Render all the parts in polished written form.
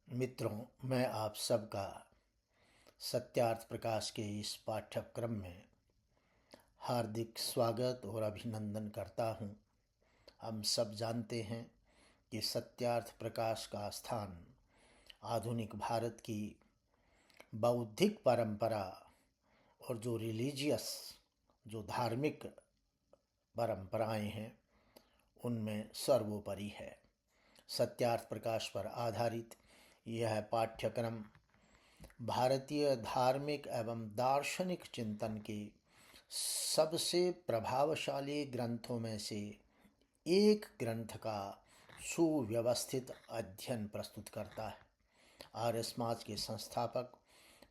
मित्रों, मैं आप सबका सत्यार्थ प्रकाश के इस पाठ्यक्रम में हार्दिक स्वागत और अभिनंदन करता हूँ। हम सब जानते हैं कि सत्यार्थ प्रकाश का स्थान आधुनिक भारत की बौद्धिक परंपरा और जो धार्मिक परंपराएं हैं उनमें सर्वोपरि है। सत्यार्थ प्रकाश पर आधारित यह पाठ्यक्रम भारतीय धार्मिक एवं दार्शनिक चिंतन के सबसे प्रभावशाली ग्रंथों में से एक ग्रंथ का सुव्यवस्थित अध्ययन प्रस्तुत करता है। आर्य समाज के संस्थापक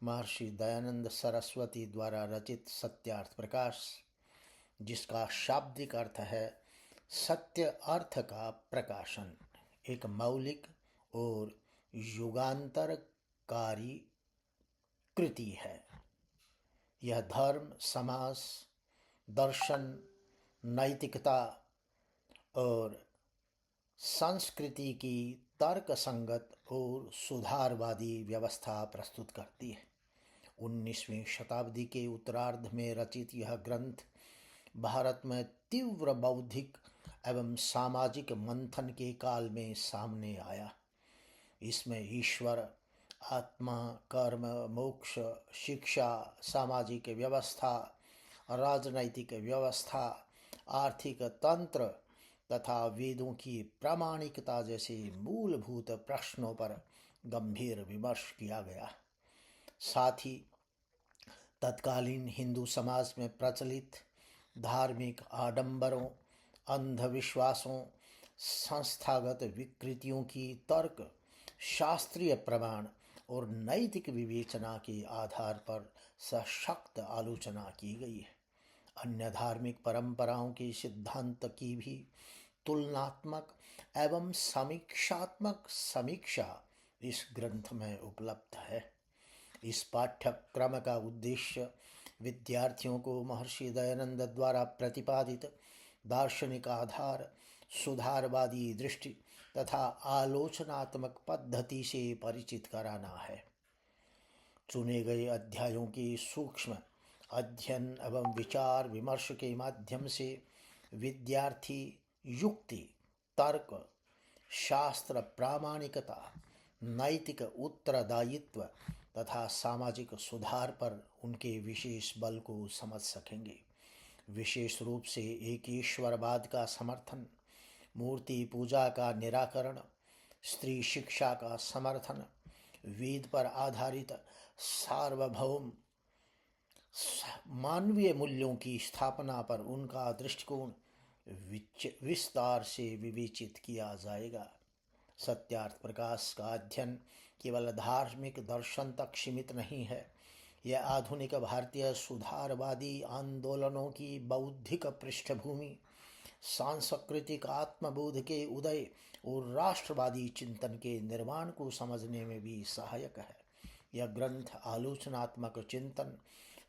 महर्षि दयानंद सरस्वती द्वारा रचित सत्यार्थ प्रकाश, जिसका शाब्दिक अर्थ है सत्य अर्थ का प्रकाशन, एक मौलिक और युगांतरकारी कृति है। यह धर्म, समाज, दर्शन, नैतिकता और संस्कृति की तर्क संगत और सुधारवादी व्यवस्था प्रस्तुत करती है। 19वीं शताब्दी के उत्तरार्ध में रचित यह ग्रंथ भारत में तीव्र बौद्धिक एवं सामाजिक मंथन के काल में सामने आया। इसमें ईश्वर, आत्मा, कर्म, मोक्ष, शिक्षा, सामाजिक व्यवस्था, राजनैतिक व्यवस्था, आर्थिक तंत्र तथा वेदों की प्रामाणिकता जैसे मूलभूत प्रश्नों पर गंभीर विमर्श किया गया। साथ ही तत्कालीन हिंदू समाज में प्रचलित धार्मिक आडंबरों, अंधविश्वासों, संस्थागत विकृतियों की तर्क, शास्त्रीय प्रमाण और नैतिक विवेचना के आधार पर सशक्त आलोचना की गई है। अन्य धार्मिक परंपराओं के सिद्धांत की भी तुलनात्मक एवं समीक्षात्मक समीक्षा इस ग्रंथ में उपलब्ध है। इस पाठ्यक्रम का उद्देश्य विद्यार्थियों को महर्षि दयानंद द्वारा प्रतिपादित दार्शनिक आधार, सुधारवादी दृष्टि तथा आलोचनात्मक पद्धति से परिचित कराना है। चुने गए अध्यायों के सूक्ष्म अध्ययन एवं विचार विमर्श के माध्यम से विद्यार्थी युक्ति, तर्क, शास्त्र प्रामाणिकता, नैतिक उत्तरदायित्व तथा सामाजिक सुधार पर उनके विशेष बल को समझ सकेंगे। विशेष रूप से एक ईश्वरवाद का समर्थन, मूर्ति पूजा का निराकरण, स्त्री शिक्षा का समर्थन, वेद पर आधारित सार्वभौम मानवीय मूल्यों की स्थापना पर उनका दृष्टिकोण विस्तार से विवेचित किया जाएगा। सत्यार्थ प्रकाश का अध्ययन केवल धार्मिक दर्शन तक सीमित नहीं है। यह आधुनिक भारतीय सुधारवादी आंदोलनों की बौद्धिक पृष्ठभूमि, सांस्कृतिक आत्मबोध के उदय और राष्ट्रवादी चिंतन के निर्माण को समझने में भी सहायक है। यह ग्रंथ आलोचनात्मक चिंतन,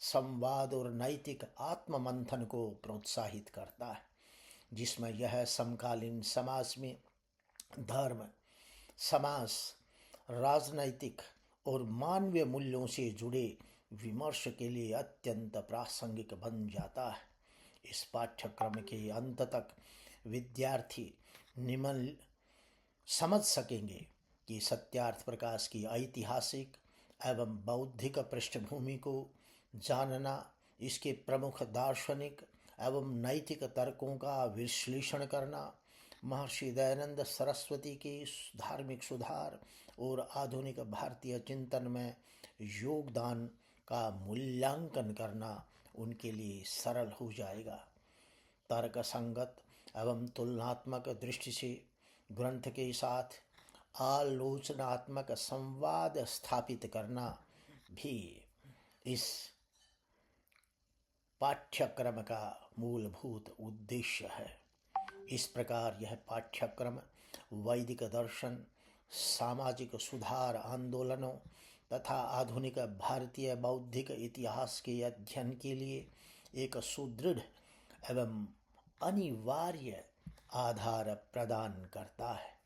संवाद और नैतिक आत्ममंथन को प्रोत्साहित करता है, जिसमें यह समकालीन समाज में धर्म, समाज, राजनैतिक और मानवीय मूल्यों से जुड़े विमर्श के लिए अत्यंत प्रासंगिक बन जाता है। इस पाठ्यक्रम के अंत तक विद्यार्थी निम्न समझ सकेंगे कि सत्यार्थ प्रकाश की ऐतिहासिक एवं बौद्धिक पृष्ठभूमि को जानना, इसके प्रमुख दार्शनिक एवं नैतिक तर्कों का विश्लेषण करना, महर्षि दयानंद सरस्वती के धार्मिक सुधार और आधुनिक भारतीय चिंतन में योगदान का मूल्यांकन करना उनके लिए सरल हो जाएगा। तर्क संगत एवं तुलनात्मक दृष्टि से ग्रंथ के साथ आलोचनात्मक संवाद स्थापित करना भी इस पाठ्यक्रम का मूलभूत उद्देश्य है। इस प्रकार यह पाठ्यक्रम वैदिक दर्शन, सामाजिक सुधार आंदोलनों तथा आधुनिक भारतीय बौद्धिक इतिहास के अध्ययन के लिए एक सुदृढ़ एवं अनिवार्य आधार प्रदान करता है।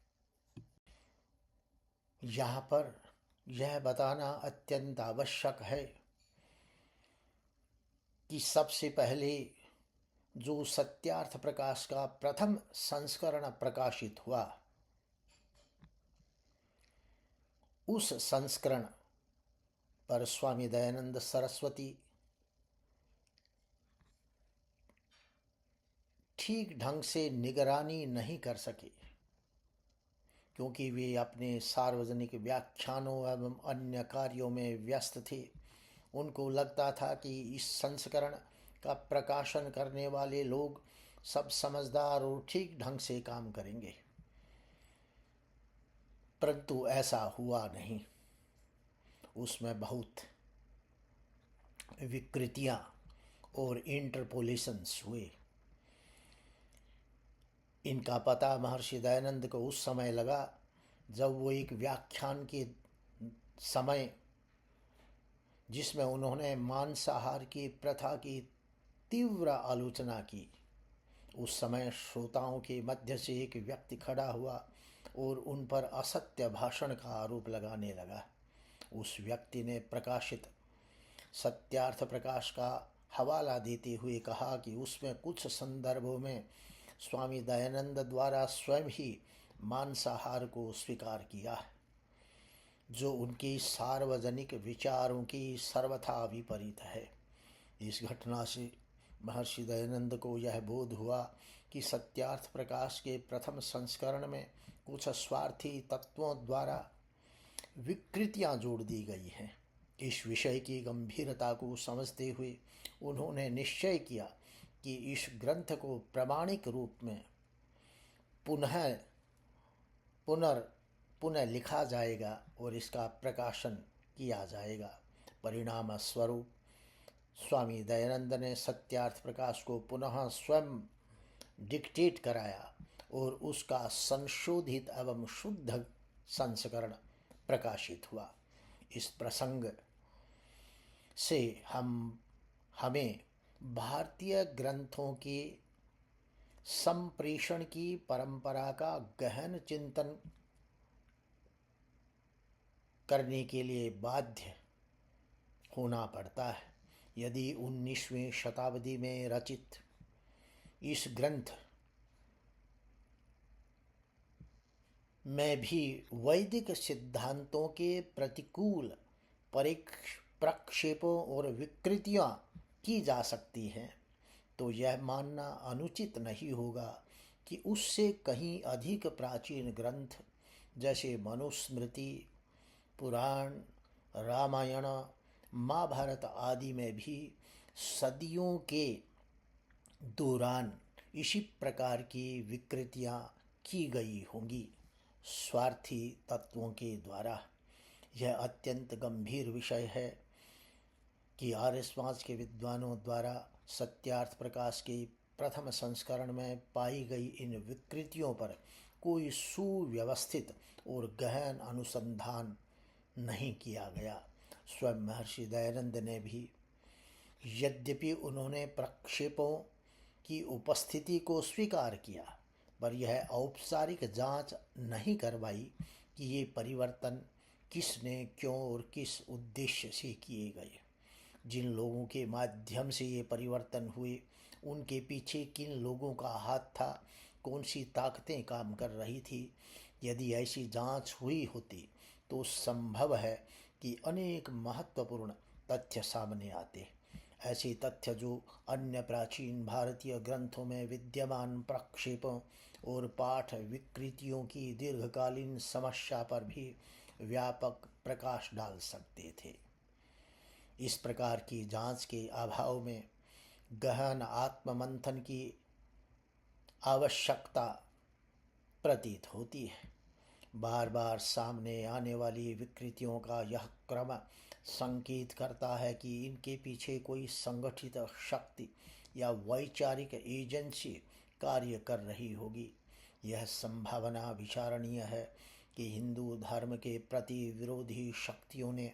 यहाँ पर यह बताना अत्यंत आवश्यक है कि सबसे पहले जो सत्यार्थ प्रकाश का प्रथम संस्करण प्रकाशित हुआ, उस संस्करण पर स्वामी दयानंद सरस्वती ठीक ढंग से निगरानी नहीं कर सके, क्योंकि वे अपने सार्वजनिक व्याख्यानों एवं अन्य कार्यों में व्यस्त थे। उनको लगता था कि इस संस्करण का प्रकाशन करने वाले लोग सब समझदार और ठीक ढंग से काम करेंगे, परंतु ऐसा हुआ नहीं। उसमें बहुत विकृतियां और इंटरपोलेशंस हुए। इनका पता महर्षि दयानंद को उस समय लगा जब वो एक व्याख्यान के समय, जिसमें उन्होंने मांसाहार की प्रथा की तीव्र आलोचना की, उस समय श्रोताओं के मध्य से एक व्यक्ति खड़ा हुआ और उन पर असत्य भाषण का आरोप लगाने लगा। उस व्यक्ति ने प्रकाशित सत्यार्थ प्रकाश का हवाला देते हुए कहा कि उसमें कुछ संदर्भों में स्वामी दयानंद द्वारा स्वयं ही मांसाहार को स्वीकार किया, जो उनकी सार्वजनिक विचारों की सर्वथा विपरीत है। इस घटना से महर्षि दयानंद को यह बोध हुआ कि सत्यार्थ प्रकाश के प्रथम संस्करण में कुछ स्वार्थी तत्वों द्वारा विकृतियां जोड़ दी गई हैं। इस विषय की गंभीरता को समझते हुए उन्होंने निश्चय किया कि इस ग्रंथ को प्रामाणिक रूप में पुनः लिखा जाएगा और इसका प्रकाशन किया जाएगा। परिणाम स्वरूप स्वामी दयानंद ने सत्यार्थ प्रकाश को पुनः स्वयं डिक्टेट कराया और उसका संशोधित एवं शुद्ध संस्करण प्रकाशित हुआ। इस प्रसंग से हमें भारतीय ग्रंथों के संप्रेषण की परंपरा का गहन चिंतन करने के लिए बाध्य होना पड़ता है। यदि 19वीं शताब्दी में रचित इस ग्रंथ में भी वैदिक सिद्धांतों के प्रतिकूल प्रक्षेपों और विकृतियां की जा सकती हैं, तो यह मानना अनुचित नहीं होगा कि उससे कहीं अधिक प्राचीन ग्रंथ जैसे मनुस्मृति, पुराण, रामायण, महाभारत आदि में भी सदियों के दौरान इसी प्रकार की विकृतियां की गई होंगी स्वार्थी तत्वों के द्वारा। यह अत्यंत गंभीर विषय है कि आर्य समाज के विद्वानों द्वारा सत्यार्थ प्रकाश के प्रथम संस्करण में पाई गई इन विकृतियों पर कोई सुव्यवस्थित और गहन अनुसंधान नहीं किया गया। स्वयं महर्षि दयानंद ने भी, यद्यपि उन्होंने प्रक्षेपों की उपस्थिति को स्वीकार किया, पर यह औपचारिक जांच नहीं करवाई कि ये परिवर्तन किसने, क्यों और किस उद्देश्य से किए गए। जिन लोगों के माध्यम से ये परिवर्तन हुए, उनके पीछे किन लोगों का हाथ था, कौन सी ताकतें काम कर रही थी। यदि ऐसी जांच हुई होती तो संभव है कि अनेक महत्वपूर्ण तथ्य सामने आते। ऐसे तथ्य जो अन्य प्राचीन भारतीय ग्रंथों में विद्यमान प्रक्षेपों और पाठ विकृतियों की दीर्घकालीन समस्या पर भी व्यापक प्रकाश डाल सकते थे। इस प्रकार की जांच के अभाव में गहन आत्ममंथन की आवश्यकता प्रतीत होती है। बार बार सामने आने वाली विकृतियों का यह क्रम संकेत करता है कि इनके पीछे कोई संगठित शक्ति या वैचारिक एजेंसी कार्य कर रही होगी। यह संभावना विचारणीय है कि हिंदू धर्म के प्रति विरोधी शक्तियों ने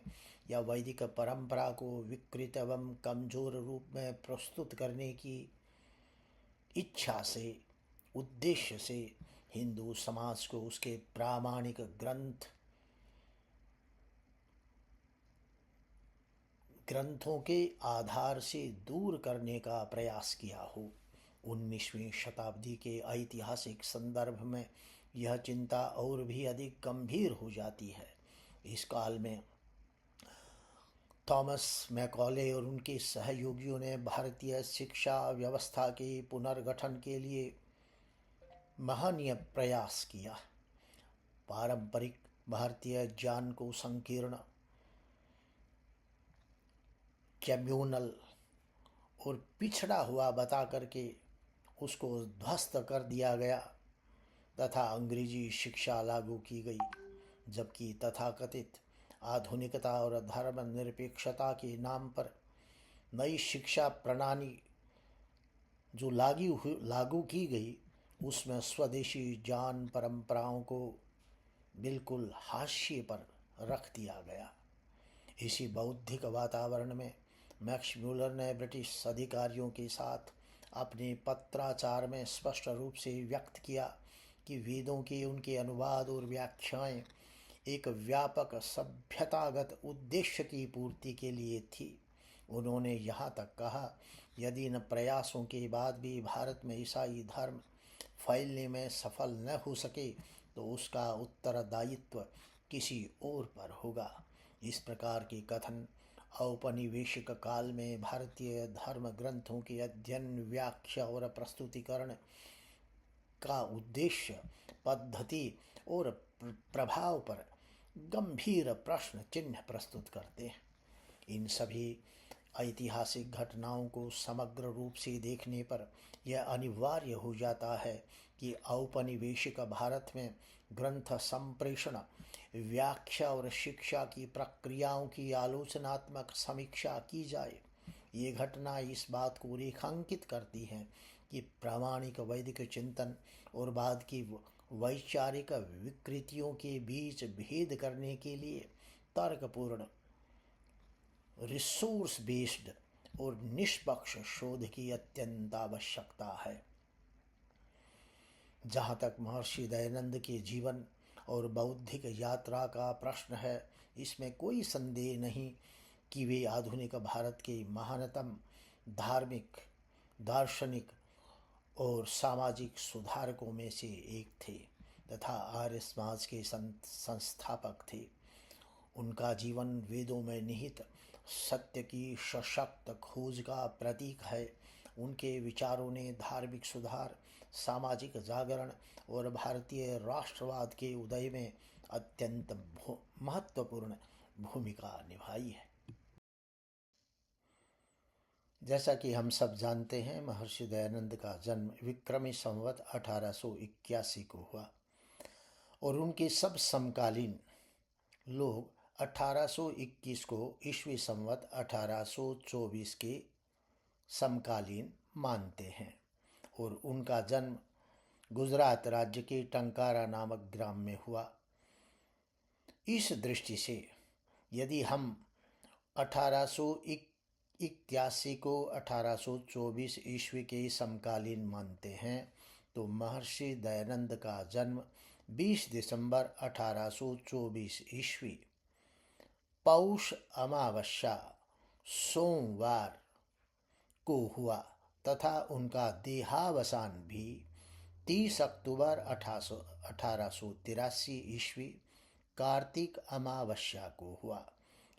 या वैदिक परंपरा को विकृत एवं कमजोर रूप में प्रस्तुत करने की इच्छा से, उद्देश्य से हिंदू समाज को उसके प्रामाणिक ग्रंथ ग्रंथों के आधार से दूर करने का प्रयास किया हो। 19वीं शताब्दी के ऐतिहासिक संदर्भ में यह चिंता और भी अधिक गंभीर हो जाती है। इस काल में थॉमस मैकॉले और उनके सहयोगियों ने भारतीय शिक्षा व्यवस्था के पुनर्गठन के लिए महनीय प्रयास किया। पारंपरिक भारतीय ज्ञान को संकीर्ण, कम्युनल और पिछड़ा हुआ बता करके उसको ध्वस्त कर दिया गया तथा अंग्रेजी शिक्षा लागू की गई, जबकि तथाकथित आधुनिकता और धर्मनिरपेक्षता के नाम पर नई शिक्षा प्रणाली जो लागू की गई, उसमें स्वदेशी ज्ञान परंपराओं को बिल्कुल हाशिए पर रख दिया गया। इसी बौद्धिक वातावरण में मैक्स म्यूलर ने ब्रिटिश अधिकारियों के साथ अपने पत्राचार में स्पष्ट रूप से व्यक्त किया कि वेदों के उनके अनुवाद और व्याख्याएं एक व्यापक सभ्यतागत उद्देश्य की पूर्ति के लिए थी। उन्होंने यहाँ तक कहा, यदि इन प्रयासों के बाद भी भारत में ईसाई धर्म फैलने में सफल न हो सके तो उसका उत्तरदायित्व किसी और पर होगा। इस प्रकार के कथन औपनिवेशिक काल में भारतीय धर्म ग्रंथों के अध्ययन, व्याख्या और प्रस्तुतिकरण का उद्देश्य, पद्धति और प्रभाव पर गंभीर प्रश्न चिन्ह प्रस्तुत करते हैं। इन सभी ऐतिहासिक घटनाओं को समग्र रूप से देखने पर यह अनिवार्य हो जाता है कि औपनिवेशिक भारत में ग्रंथ संप्रेषण, व्याख्या और शिक्षा की प्रक्रियाओं की आलोचनात्मक समीक्षा की जाए। ये घटना इस बात को रेखांकित करती है कि प्रामाणिक वैदिक चिंतन और बाद की वैचारिक विकृतियों के बीच भेद करने के लिए तर्कपूर्ण, रिसोर्स बेस्ड और निष्पक्ष शोध की अत्यंत आवश्यकता है। जहाँ तक महर्षि दयानंद के जीवन और बौद्धिक यात्रा का प्रश्न है, इसमें कोई संदेह नहीं कि वे आधुनिक भारत के महानतम धार्मिक, दार्शनिक और सामाजिक सुधारकों में से एक थे तथा आर्य समाज के संस्थापक थे। उनका जीवन वेदों में निहित सत्य की सशक्त खोज का प्रतीक है। उनके विचारों ने धार्मिक सुधार, सामाजिक जागरण और भारतीय राष्ट्रवाद के उदय में अत्यंत महत्वपूर्ण भूमिका निभाई है। जैसा कि हम सब जानते हैं, महर्षि दयानंद का जन्म विक्रमी संवत 1881 को हुआ और उनके सब समकालीन लोग 1821 को ईस्वी संवत 1824 के समकालीन मानते हैं और उनका जन्म गुजरात राज्य के टंकारा नामक ग्राम में हुआ। इस दृष्टि से यदि हम 1881 को 1824 ईस्वी के समकालीन मानते हैं तो महर्षि दयानंद का जन्म 20 दिसंबर 1824 ईस्वी पौष अमावस्या सोमवार को हुआ तथा उनका देहावसान भी 30 अक्टूबर 1883 ईस्वी कार्तिक अमावस्या को हुआ।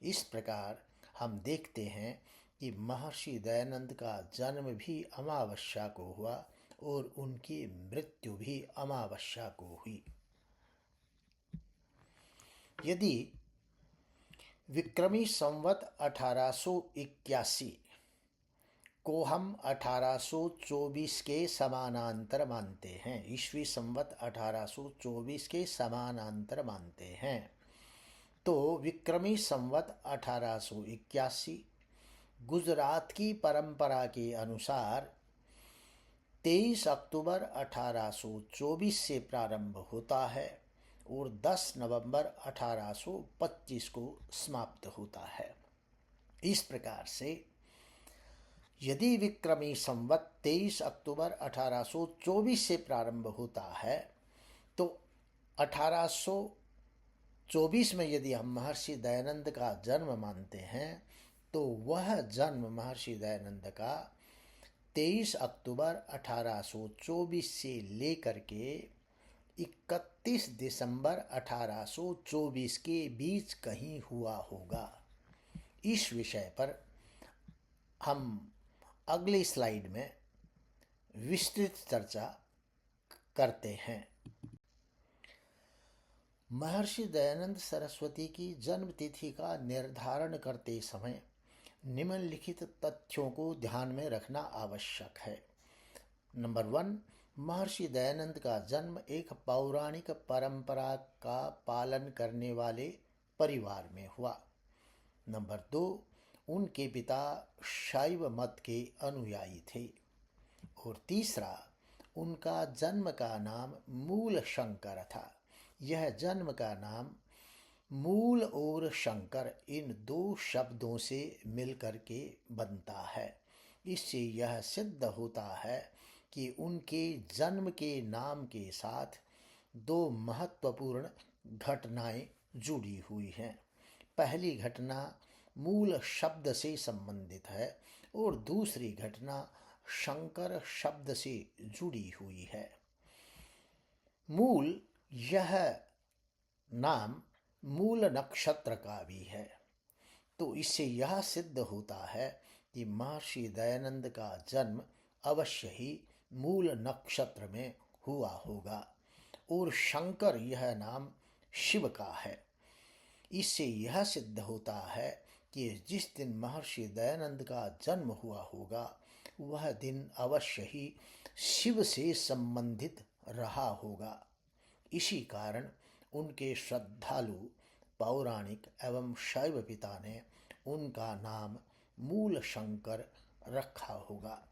इस प्रकार हम देखते हैं कि महर्षि दयानंद का जन्म भी अमावस्या को हुआ और उनकी मृत्यु भी अमावस्या को हुई। यदि विक्रमी संवत 1881 को हम 1824 के समानांतर मानते हैं, ईस्वी संवत 1824 के समानांतर मानते हैं, तो विक्रमी संवत 1881 गुजरात की परंपरा के अनुसार 23 अक्टूबर 1824 से प्रारंभ होता है और 10 नवंबर 1825 को समाप्त होता है। इस प्रकार से यदि विक्रमी संवत 23 अक्टूबर 1824 से प्रारंभ होता है तो 1824 में यदि हम महर्षि दयानंद का जन्म मानते हैं तो वह जन्म महर्षि दयानंद का 23 अक्टूबर 1824 से लेकर के 31 दिसंबर 1824 के बीच कहीं हुआ होगा। इस विषय पर हम अगली स्लाइड में विस्तृत चर्चा करते हैं। महर्षि दयानंद सरस्वती की जन्म तिथि का निर्धारण करते समय निम्नलिखित तथ्यों को ध्यान में रखना आवश्यक है। नंबर 1, महर्षि दयानंद का जन्म एक पौराणिक परंपरा का पालन करने वाले परिवार में हुआ। नंबर 2, उनके पिता शैव मत के अनुयायी थे। और तीसरा, उनका जन्म का नाम मूल शंकर था। यह जन्म का नाम मूल और शंकर इन दो शब्दों से मिलकर के बनता है। इससे यह सिद्ध होता है कि उनके जन्म के नाम के साथ दो महत्वपूर्ण घटनाएं जुड़ी हुई हैं। पहली घटना मूल शब्द से संबंधित है और दूसरी घटना शंकर शब्द से जुड़ी हुई है। मूल, यह नाम मूल नक्षत्र का भी है। तो इससे यह सिद्ध होता है कि महर्षि दयानंद का जन्म अवश्य ही मूल नक्षत्र में हुआ होगा। और शंकर, यह नाम शिव का है। इससे यह सिद्ध होता है कि जिस दिन महर्षि दयानंद का जन्म हुआ होगा वह दिन अवश्य ही शिव से संबंधित रहा होगा। इसी कारण उनके श्रद्धालु पौराणिक एवं शैव पिता ने उनका नाम मूल शंकर रखा होगा।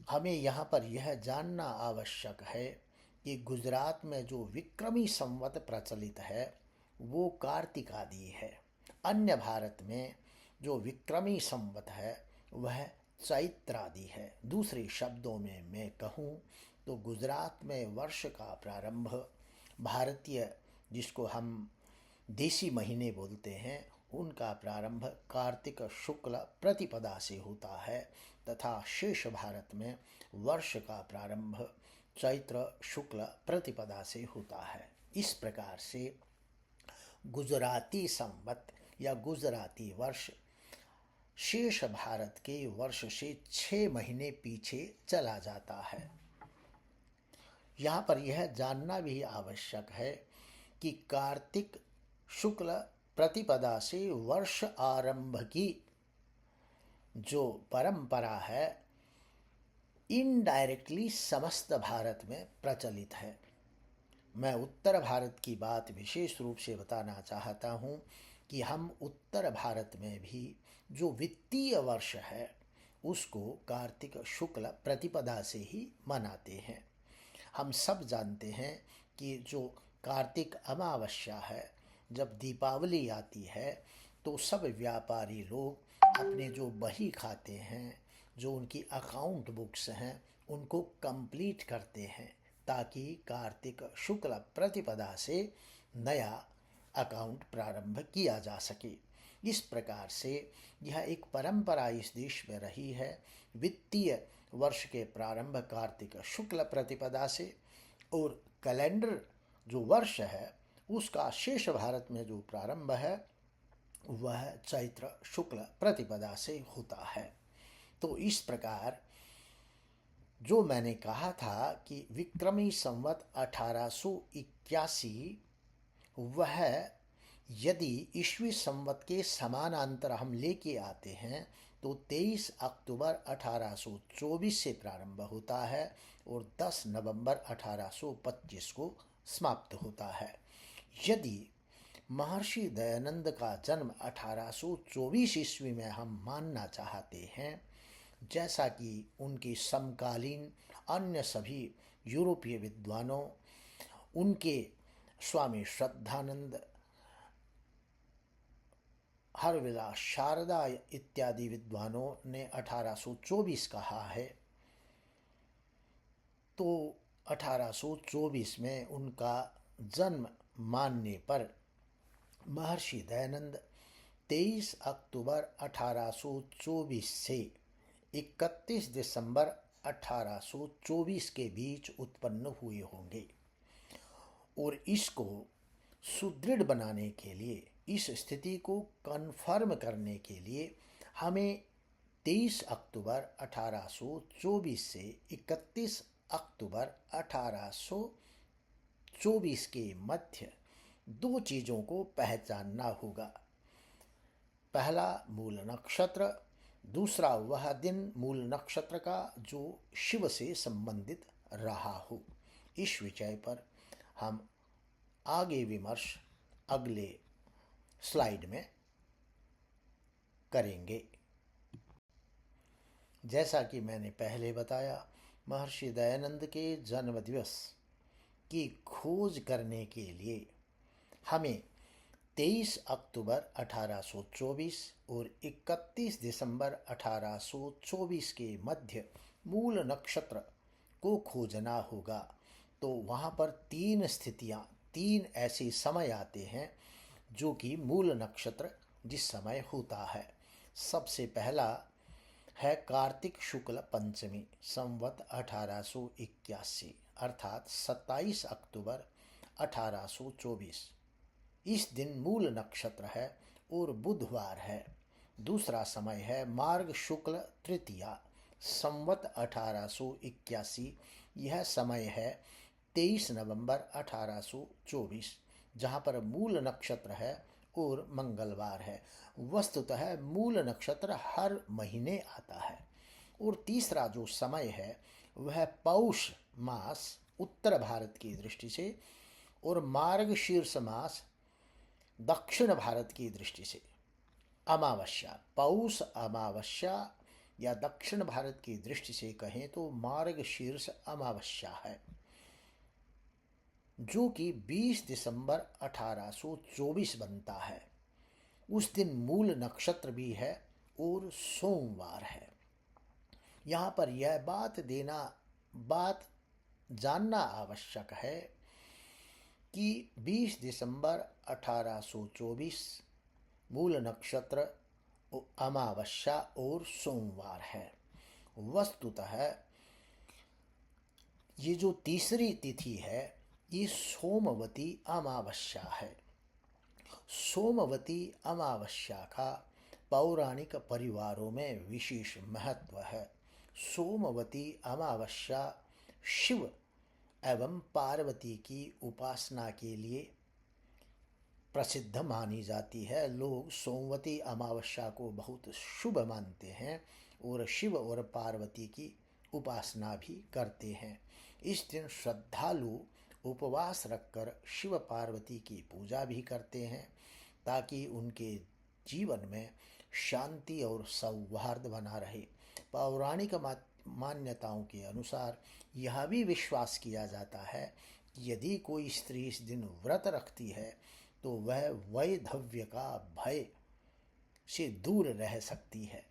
हमें यहाँ पर यह जानना आवश्यक है कि गुजरात में जो विक्रमी संवत प्रचलित है वो कार्तिक आदि है। अन्य भारत में जो विक्रमी संवत है वह चैत्रादि है। दूसरे शब्दों में मैं कहूँ तो गुजरात में वर्ष का प्रारंभ भारतीय, जिसको हम देसी महीने बोलते हैं, उनका प्रारंभ कार्तिक शुक्ल प्रतिपदा से होता है तथा शेष भारत में वर्ष का प्रारंभ चैत्र शुक्ल प्रतिपदा से होता है। इस प्रकार से गुजराती संवत या गुजराती वर्ष शेष भारत के वर्ष से 6 महीने पीछे चला जाता है। यहाँ पर यह जानना भी आवश्यक है कि कार्तिक शुक्ल प्रतिपदा से वर्ष आरंभ की जो परंपरा है इनडायरेक्टली समस्त भारत में प्रचलित है। मैं उत्तर भारत की बात विशेष रूप से बताना चाहता हूँ कि हम उत्तर भारत में भी जो वित्तीय वर्ष है उसको कार्तिक शुक्ल प्रतिपदा से ही मनाते हैं। हम सब जानते हैं कि जो कार्तिक अमावस्या है, जब दीपावली आती है तो सब व्यापारी लोग अपने जो बही खाते हैं, जो उनकी अकाउंट बुक्स हैं, उनको कंप्लीट करते हैं ताकि कार्तिक शुक्ल प्रतिपदा से नया अकाउंट प्रारंभ किया जा सके। इस प्रकार से यह एक परंपरा इस देश में रही है। वित्तीय वर्ष के प्रारंभ कार्तिक शुक्ल प्रतिपदा से और कैलेंडर जो वर्ष है उसका शेष भारत में जो प्रारंभ है वह चैत्र शुक्ल प्रतिपदा से होता है। तो इस प्रकार जो मैंने कहा था कि विक्रमी संवत 1881 वह यदि ईस्वी संवत के समानांतर हम लेके आते हैं तो 23 अक्टूबर 1824 से प्रारंभ होता है और 10 नवंबर 1825 को समाप्त होता है। यदि महर्षि दयानंद का जन्म 1824 ईस्वी में हम मानना चाहते हैं, जैसा कि उनके समकालीन अन्य सभी यूरोपीय विद्वानों, उनके स्वामी श्रद्धानंद, हरविलास शारदा इत्यादि विद्वानों ने 1824 कहा है, तो 1824 में उनका जन्म मानने पर महर्षि दयानंद 23 अक्टूबर 1824 से 31 दिसंबर 1824 के बीच उत्पन्न हुए होंगे और इसको सुदृढ़ बनाने के लिए, इस स्थिति को कन्फर्म करने के लिए हमें 23 अक्टूबर 1824 से 31 अक्टूबर 1824 के मध्य दो चीज़ों को पहचानना होगा। पहला मूल नक्षत्र, दूसरा वह दिन मूल नक्षत्र का जो शिव से संबंधित रहा हो। इस विषय पर हम आगे विमर्श अगले स्लाइड में करेंगे। जैसा कि मैंने पहले बताया, महर्षि दयानंद के जन्म दिवस की खोज करने के लिए हमें 23 अक्टूबर 1824 और 31 दिसंबर 1824 के मध्य मूल नक्षत्र को खोजना होगा। तो वहाँ पर तीन स्थितियाँ, तीन ऐसे समय आते हैं जो कि मूल नक्षत्र जिस समय होता है। सबसे पहला है कार्तिक शुक्ल पंचमी संवत 1881 अर्थात 27 अक्टूबर 1824। इस दिन मूल नक्षत्र है और बुधवार है। दूसरा समय है मार्ग शुक्ल तृतीया संवत 1881। यह समय है 23 नवंबर 1824, जहाँ पर मूल नक्षत्र है और मंगलवार है। वस्तुतः मूल नक्षत्र हर महीने आता है। और तीसरा जो समय है वह पौष मास उत्तर भारत की दृष्टि से और मार्गशीर्ष मास दक्षिण भारत की दृष्टि से अमावस्या, पौष अमावस्या या दक्षिण भारत की दृष्टि से कहें तो मार्गशीर्ष अमावस्या है, जो कि 20 दिसंबर 1824 बनता है। उस दिन मूल नक्षत्र भी है और सोमवार है। यहाँ पर यह बात जानना आवश्यक है कि 20 दिसंबर 1824 मूल नक्षत्र अमावस्या और सोमवार है। वस्तुतः ये जो तीसरी तिथि है ये सोमवती अमावस्या है। सोमवती अमावस्या का पौराणिक परिवारों में विशेष महत्व है। सोमवती अमावस्या शिव एवं पार्वती की उपासना के लिए प्रसिद्ध मानी जाती है। लोग सोमवती अमावस्या को बहुत शुभ मानते हैं और शिव और पार्वती की उपासना भी करते हैं। इस दिन श्रद्धालु उपवास रखकर शिव पार्वती की पूजा भी करते हैं ताकि उनके जीवन में शांति और सौहार्द बना रहे। पौराणिक मान्यताओं के अनुसार यह भी विश्वास किया जाता है कि यदि कोई स्त्री इस दिन व्रत रखती है तो वह वैधव्य का भय से दूर रह सकती है।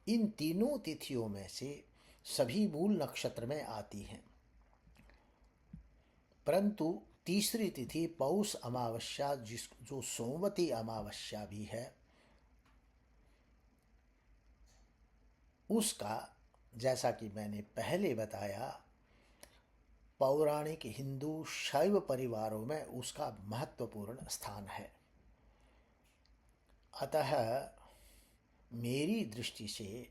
इन तीनों तिथियों में से सभी मूल नक्षत्र में आती हैं, परंतु तीसरी तिथि पौष अमावस्या जो सोमवती अमावस्या भी है, उसका जैसा कि मैंने पहले बताया पौराणिक हिंदू शैव परिवारों में उसका महत्वपूर्ण स्थान है। अतः मेरी दृष्टि से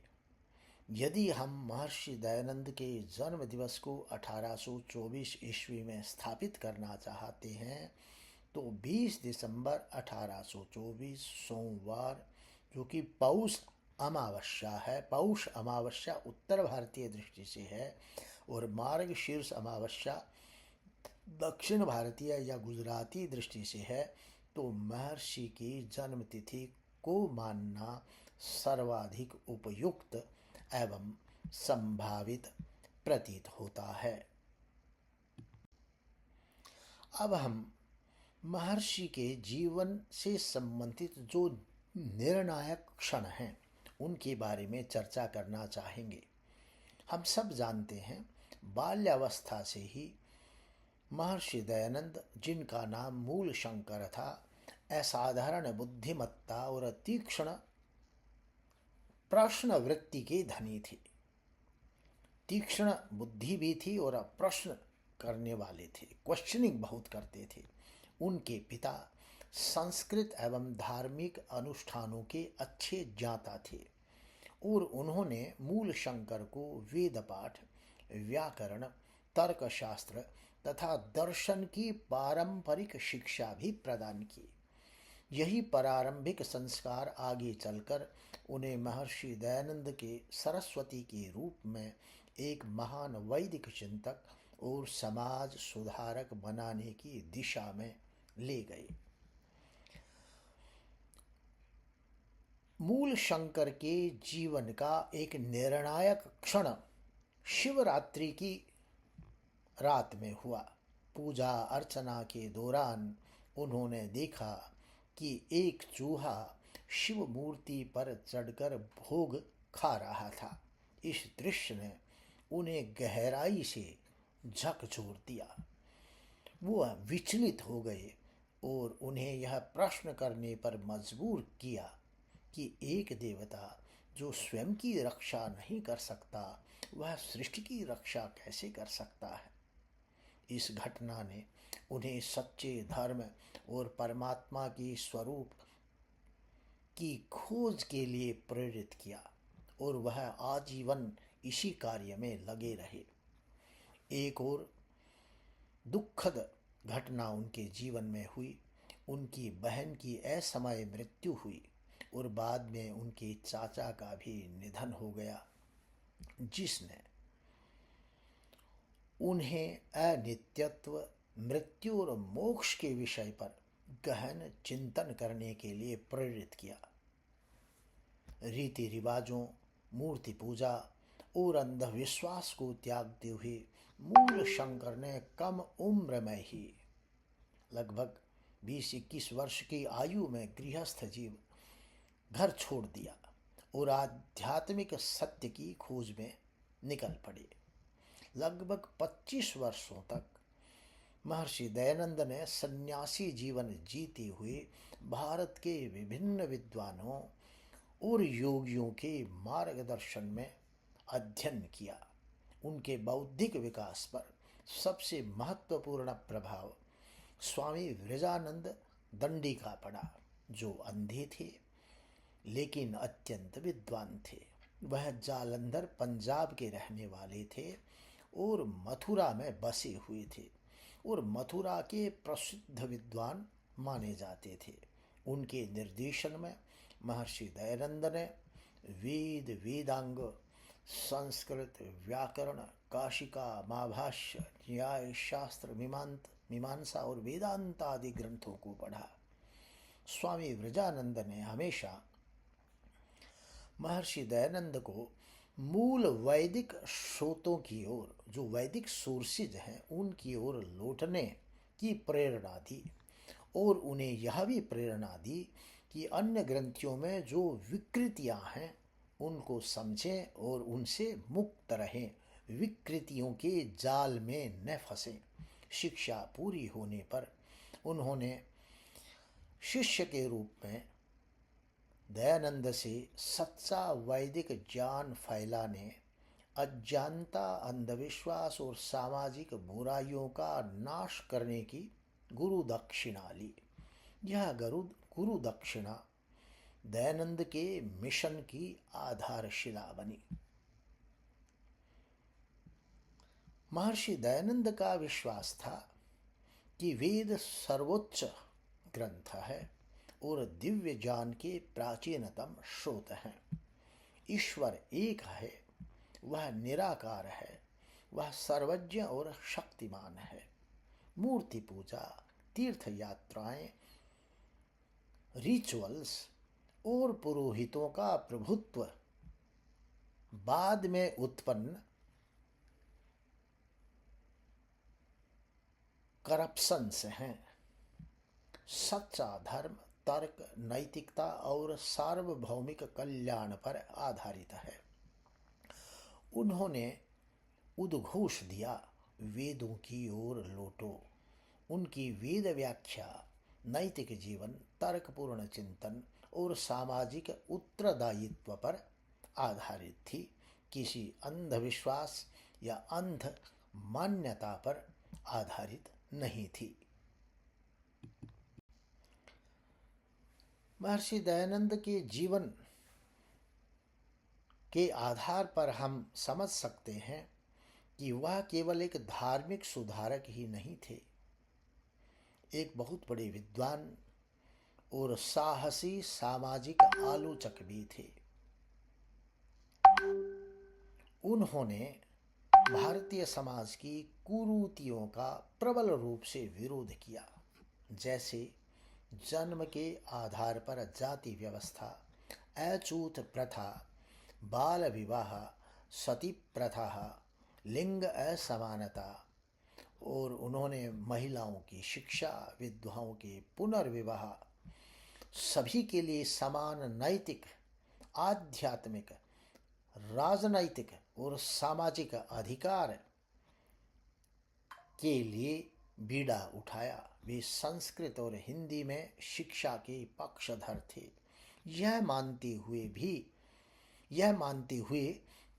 यदि हम महर्षि दयानंद के जन्म दिवस को 1824 ईस्वी में स्थापित करना चाहते हैं तो 20 दिसंबर 1824 सोमवार, जो कि पौष अमावस्या है, पौष अमावस्या उत्तर भारतीय दृष्टि से है और मार्गशीर्ष अमावस्या दक्षिण भारतीय या गुजराती दृष्टि से है, तो महर्षि की जन्म तिथि को मानना सर्वाधिक उपयुक्त एवं संभावित प्रतीत होता है। अब हम महर्षि के जीवन से संबंधित जो निर्णायक क्षण हैं उनके बारे में चर्चा करना चाहेंगे। हम सब जानते हैं बाल्यावस्था से ही महर्षि दयानंद, जिनका नाम मूल शंकर था, असाधारण बुद्धिमत्ता और तीक्ष्ण प्रश्न वृत्ति के धनी थे। तीक्ष्ण बुद्धि भी थी और प्रश्न करने वाले थे, क्वेश्चनिंग बहुत करते थे। उनके पिता संस्कृत एवं धार्मिक अनुष्ठानों के अच्छे ज्ञाता थे और उन्होंने मूल शंकर को वेद पाठ, व्याकरण, तर्कशास्त्र तथा दर्शन की पारंपरिक शिक्षा भी प्रदान की। यही प्रारंभिक संस्कार आगे चलकर उन्हें महर्षि दयानंद के सरस्वती के रूप में एक महान वैदिक चिंतक और समाज सुधारक बनाने की दिशा में ले गए। मूल शंकर के जीवन का एक निर्णायक क्षण शिवरात्रि की रात में हुआ। पूजा अर्चना के दौरान उन्होंने देखा कि एक चूहा शिव मूर्ति पर चढ़कर भोग खा रहा था। इस दृश्य ने उन्हें गहराई से झकझोर दिया। वो विचलित हो गए और उन्हें यह प्रश्न करने पर मजबूर किया कि एक देवता जो स्वयं की रक्षा नहीं कर सकता, वह सृष्टि की रक्षा कैसे कर सकता है। इस घटना ने उन्हें सच्चे धर्म और परमात्मा के स्वरूप की खोज के लिए प्रेरित किया और वह आजीवन इसी कार्य में लगे रहे। एक और दुखद घटना उनके जीवन में हुई। उनकी बहन की असमय मृत्यु हुई और बाद में उनके चाचा का भी निधन हो गया, जिसने उन्हें अनित्यत्व, मृत्यु और मोक्ष के विषय पर गहन चिंतन करने के लिए प्रेरित किया। रीति रिवाजों, मूर्ति पूजा और अंधविश्वास को त्यागते हुए मूल शंकर ने कम उम्र में ही लगभग 20-21 वर्ष की आयु में गृहस्थ जीव घर छोड़ दिया और आध्यात्मिक सत्य की खोज में निकल पड़े। लगभग 25 वर्षों तक महर्षि दयानंद ने सन्यासी जीवन जीते हुए भारत के विभिन्न विद्वानों और योगियों के मार्गदर्शन में अध्ययन किया। उनके बौद्धिक विकास पर सबसे महत्वपूर्ण प्रभाव स्वामी विरजानंद दंडी का पड़ा, जो अंधे थे लेकिन अत्यंत विद्वान थे। वह जालंधर पंजाब के रहने वाले थे और मथुरा में बसे हुए थे और मथुरा के प्रसिद्ध विद्वान माने जाते थे। उनके निर्देशन में महर्षि दयानंद ने वेद, वेदांग, संस्कृत, व्याकरण, काशिका, महाभाष्य, न्याय शास्त्र, मीमांसा और वेदांत आदि ग्रंथों को पढ़ा। स्वामी विरजानंद ने हमेशा महर्षि दयानंद को मूल वैदिक स्रोतों की ओर, जो वैदिक सोर्सेज हैं, उनकी ओर लौटने की प्रेरणा दी और उन्हें यह भी प्रेरणा दी कि अन्य ग्रंथियों में जो विकृतियां हैं उनको समझें और उनसे मुक्त रहें, विकृतियों के जाल में न फंसें। शिक्षा पूरी होने पर उन्होंने शिष्य के रूप में दयानंद से सच्चा वैदिक ज्ञान फैलाने, अज्ञानता, अंधविश्वास और सामाजिक बुराइयों का नाश करने की गुरु दक्षिणा ली। यह गुरु दक्षिणा दयानंद के मिशन की आधारशिला बनी। महर्षि दयानंद का विश्वास था कि वेद सर्वोच्च ग्रंथ है और दिव्य ज्ञान के प्राचीनतम स्रोत हैं। ईश्वर एक है, वह निराकार है, वह सर्वज्ञ और शक्तिमान है। मूर्ति पूजा, तीर्थ यात्राएं, रिचुअल्स और पुरोहितों का प्रभुत्व बाद में उत्पन्न करप्शंस हैं। सच्चा धर्म तर्क, नैतिकता और सार्वभौमिक कल्याण पर आधारित है। उन्होंने उद्घोष दिया, वेदों की ओर लौटो। उनकी वेद व्याख्या नैतिक जीवन तर्कपूर्ण चिंतन और सामाजिक उत्तरदायित्व पर आधारित थी, किसी अंधविश्वास या अंध मान्यता पर आधारित नहीं थी। महर्षि दयानंद के जीवन के आधार पर हम समझ सकते हैं कि वह केवल एक धार्मिक सुधारक ही नहीं थे, एक बहुत बड़े विद्वान और साहसी सामाजिक आलोचक भी थे। उन्होंने भारतीय समाज की कुरीतियों का प्रबल रूप से विरोध किया, जैसे जन्म के आधार पर जाति व्यवस्था, अछूत प्रथा, बाल विवाह, सती प्रथा, लिंग असमानता, और उन्होंने महिलाओं की शिक्षा, विधवाओं के पुनर्विवाह, सभी के लिए समान नैतिक, आध्यात्मिक, राजनैतिक और सामाजिक अधिकार के लिए बीड़ा उठाया। वे संस्कृत और हिंदी में शिक्षा के पक्षधर थे, यह मानते हुए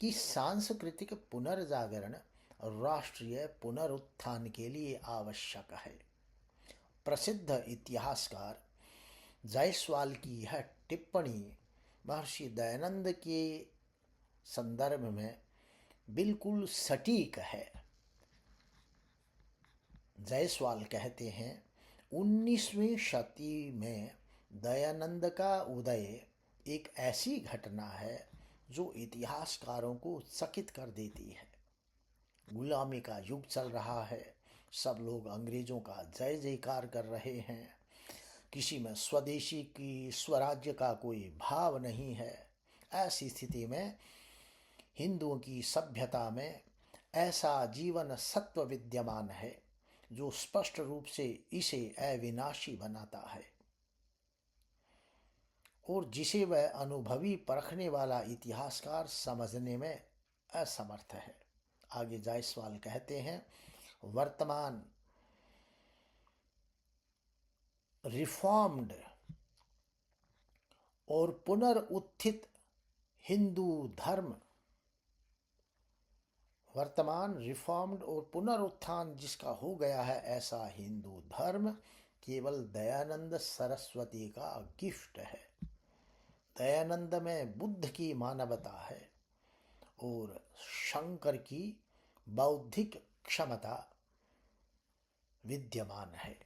कि सांस्कृतिक पुनर्जागरण राष्ट्रीय पुनरुत्थान के लिए आवश्यक है। प्रसिद्ध इतिहासकार जायसवाल की यह टिप्पणी महर्षि दयानंद के संदर्भ में बिल्कुल सटीक है। जायसवाल कहते हैं, 19वीं शताब्दी में दयानंद का उदय एक ऐसी घटना है जो इतिहासकारों को चकित कर देती है। गुलामी का युग चल रहा है, सब लोग अंग्रेजों का जय जयकार कर रहे हैं, किसी में स्वदेशी की स्वराज्य का कोई भाव नहीं है। ऐसी स्थिति में हिंदुओं की सभ्यता में ऐसा जीवन सत्व विद्यमान है जो स्पष्ट रूप से इसे अविनाशी बनाता है और जिसे वह अनुभवी परखने वाला इतिहासकार समझने में असमर्थ है। आगे जायसवाल कहते हैं, वर्तमान रिफॉर्म्ड और पुनरुत्थित हिंदू धर्म, वर्तमान रिफॉर्म्ड और पुनरुत्थान जिसका हो गया है, ऐसा हिंदू धर्म केवल दयानंद सरस्वती का गिफ्ट है। दयानंद में बुद्ध की मानवता है और शंकर की बौद्धिक क्षमता विद्यमान है।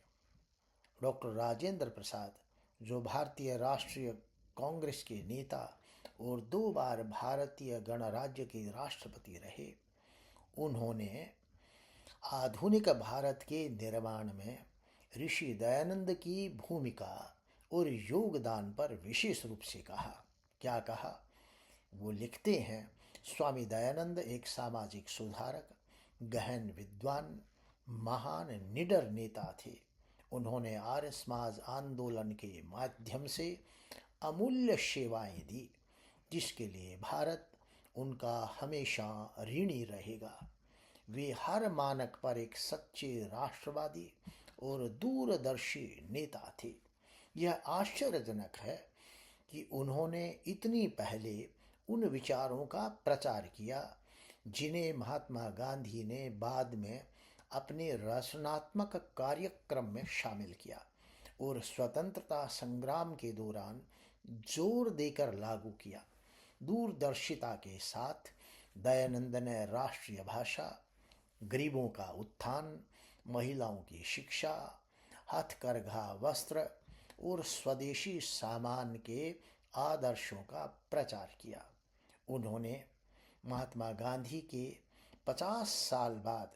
डॉक्टर राजेंद्र प्रसाद, जो भारतीय राष्ट्रीय कांग्रेस के नेता और 2 बार भारतीय गणराज्य के राष्ट्रपति रहे, उन्होंने आधुनिक भारत के निर्माण में ऋषि दयानंद की भूमिका और योगदान पर विशेष रूप से कहा। क्या कहा? वो लिखते हैं, स्वामी दयानंद एक सामाजिक सुधारक, गहन विद्वान, महान निडर नेता थे। उन्होंने आर्य समाज आंदोलन के माध्यम से अमूल्य सेवाएं दी, जिसके लिए भारत उनका हमेशा ऋणी रहेगा। वे हर मानक पर एक सच्चे राष्ट्रवादी और दूरदर्शी नेता थे। यह आश्चर्यजनक है कि उन्होंने इतनी पहले उन विचारों का प्रचार किया जिन्हें महात्मा गांधी ने बाद में अपने रचनात्मक कार्यक्रम में शामिल किया और स्वतंत्रता संग्राम के दौरान जोर देकर लागू किया। दूरदर्शिता के साथ दयानंद ने राष्ट्रीय भाषा, गरीबों का उत्थान, महिलाओं की शिक्षा, हथकरघा वस्त्र और स्वदेशी सामान के आदर्शों का प्रचार किया। उन्होंने महात्मा गांधी के 50 साल बाद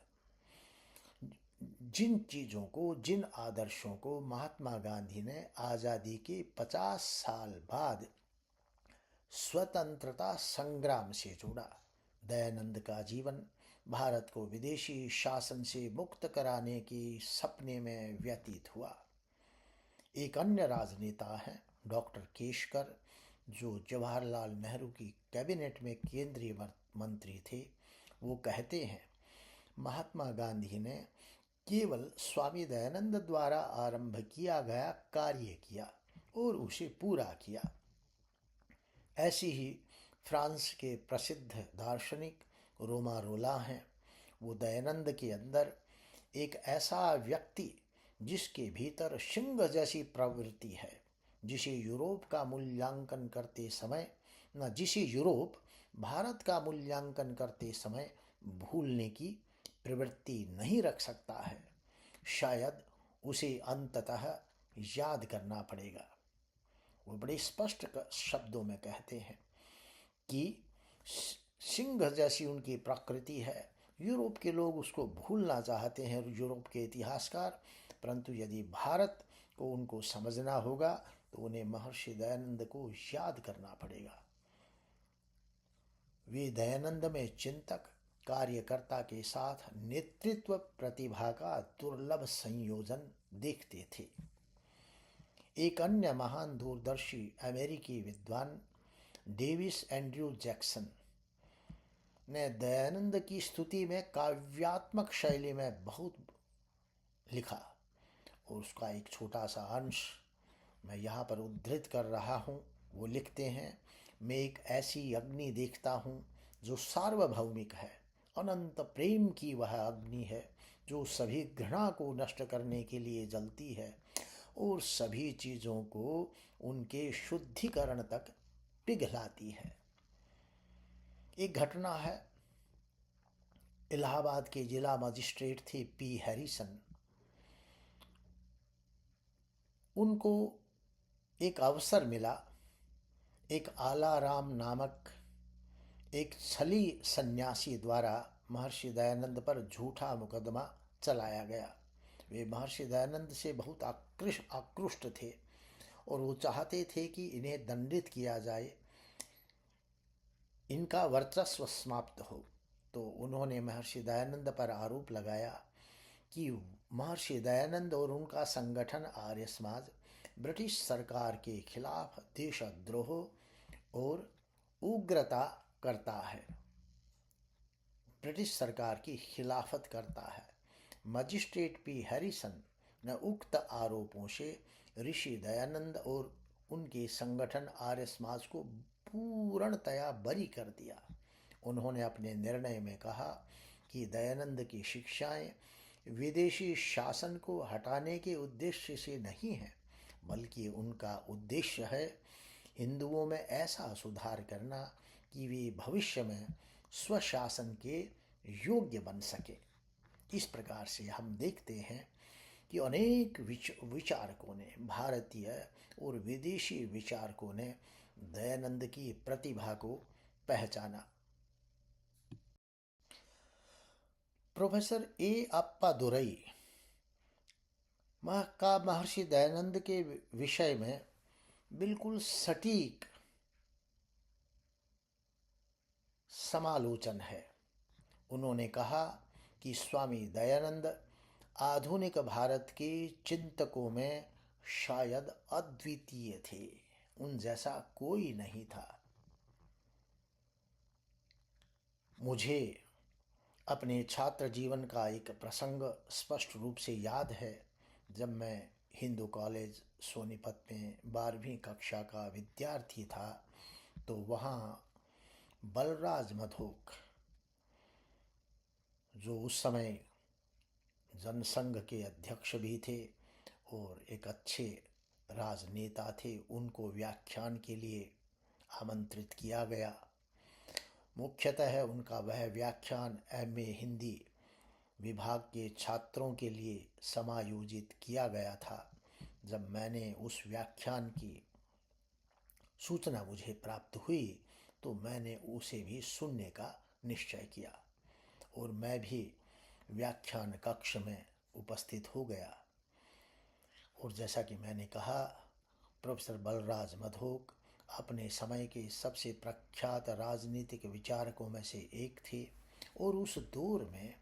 जिन आदर्शों को महात्मा गांधी ने आज़ादी के 50 साल बाद स्वतंत्रता संग्राम से जोड़ा। दयानंद का जीवन भारत को विदेशी शासन से मुक्त कराने के सपने में व्यतीत हुआ। एक अन्य राजनेता है डॉक्टर केशकर, जो जवाहरलाल नेहरू की कैबिनेट में केंद्रीय मंत्री थे। वो कहते हैं, महात्मा गांधी ने केवल स्वामी दयानंद द्वारा आरंभ किया गया कार्य किया और उसे पूरा किया। ऐसी ही फ्रांस के प्रसिद्ध दार्शनिक रोमा रोला हैं। वो दयानंद के अंदर एक ऐसा व्यक्ति जिसके भीतर सिंह जैसी प्रवृत्ति है, जिसे यूरोप का मूल्यांकन करते समय जिसे यूरोप भारत का मूल्यांकन करते समय भूलने की प्रवृत्ति नहीं रख सकता है, शायद उसे अंततः याद करना पड़ेगा। वो बड़े स्पष्ट शब्दों में कहते हैं कि सिंह जैसी उनकी प्रकृति है। यूरोप के लोग उसको भूलना चाहते हैं, यूरोप के इतिहासकार, परंतु यदि भारत को उनको समझना होगा तो उन्हें महर्षि दयानंद को याद करना पड़ेगा। वे दयानंद में चिंतक, कार्यकर्ता के साथ नेतृत्व प्रतिभा का दुर्लभ संयोजन देखते थे। एक अन्य महान दूरदर्शी अमेरिकी विद्वान डेविस एंड्रयू जैक्सन ने दयानंद की स्तुति में काव्यात्मक शैली में बहुत लिखा, और उसका एक छोटा सा अंश मैं यहाँ पर उद्धृत कर रहा हूँ। वो लिखते हैं, मैं एक ऐसी अग्नि देखता हूँ जो सार्वभौमिक है। अनंत प्रेम की वह अग्नि है जो सभी घृणा को नष्ट करने के लिए जलती है और सभी चीज़ों को उनके शुद्धिकरण तक पिघलाती है। एक घटना है, इलाहाबाद के जिला मजिस्ट्रेट थे पी हैरिसन। उनको एक अवसर मिला, एक आलाराम नामक एक छली सन्यासी द्वारा महर्षि दयानंद पर झूठा मुकदमा चलाया गया। वे महर्षि दयानंद से बहुत आकृष्ट थे और वो चाहते थे कि इन्हें दंडित किया जाए, इनका वर्चस्व समाप्त हो। तो उन्होंने महर्षि दयानंद पर आरोप लगाया कि महर्षि दयानंद और उनका संगठन आर्य समाज ब्रिटिश सरकार के खिलाफ देशद्रोह और उग्रता करता है, ब्रिटिश सरकार की खिलाफत करता है। मजिस्ट्रेट पी हैरिसन ने उक्त आरोपों से ऋषि दयानंद और उनके संगठन आर्य समाज को पूर्णतया बरी कर दिया। उन्होंने अपने निर्णय में कहा कि दयानंद की शिक्षाएं विदेशी शासन को हटाने के उद्देश्य से नहीं है, बल्कि उनका उद्देश्य है हिंदुओं में ऐसा सुधार करना कि वे भविष्य में स्वशासन के योग्य बन सके। इस प्रकार से हम देखते हैं कि अनेक विचारकों ने, भारतीय और विदेशी विचारकों ने दयानंद की प्रतिभा को पहचाना। प्रोफेसर ए अप्पादुरई का महर्षि दयानंद के विषय में बिल्कुल सटीक समालोचन है। उन्होंने कहा कि स्वामी दयानंद आधुनिक भारत के चिंतकों में शायद अद्वितीय थे, उन जैसा कोई नहीं था। मुझे अपने छात्र जीवन का एक प्रसंग स्पष्ट रूप से याद है। जब मैं हिंदू कॉलेज सोनीपत में 12वीं कक्षा का विद्यार्थी था, तो वहाँ बलराज मधोक, जो उस समय जनसंघ के अध्यक्ष भी थे और एक अच्छे राजनेता थे, उनको व्याख्यान के लिए आमंत्रित किया गया। मुख्यतः उनका वह व्याख्यान एमए हिंदी विभाग के छात्रों के लिए समायोजित किया गया था। जब मैंने उस व्याख्यान की सूचना मुझे प्राप्त हुई तो मैंने उसे भी सुनने का निश्चय किया और मैं भी व्याख्यान कक्ष में उपस्थित हो गया। और जैसा कि मैंने कहा, प्रोफेसर बलराज मधोक अपने समय के सबसे प्रख्यात राजनीतिक विचारकों में से एक थे और उस दौर में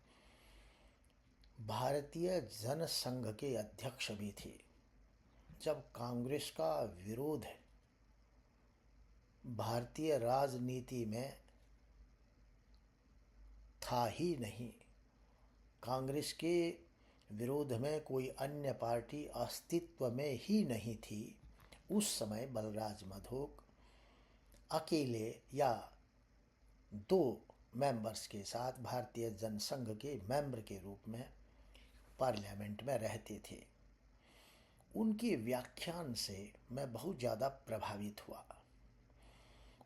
भारतीय जनसंघ के अध्यक्ष भी थे, जब कांग्रेस का विरोध भारतीय राजनीति में था ही नहीं। कांग्रेस के विरोध में कोई अन्य पार्टी अस्तित्व में ही नहीं थी, उस समय बलराज मधोक अकेले या दो मेंबर्स के साथ भारतीय जनसंघ के मेंबर के रूप में पार्लियामेंट में रहते थे। उनके व्याख्यान से मैं बहुत ज़्यादा प्रभावित हुआ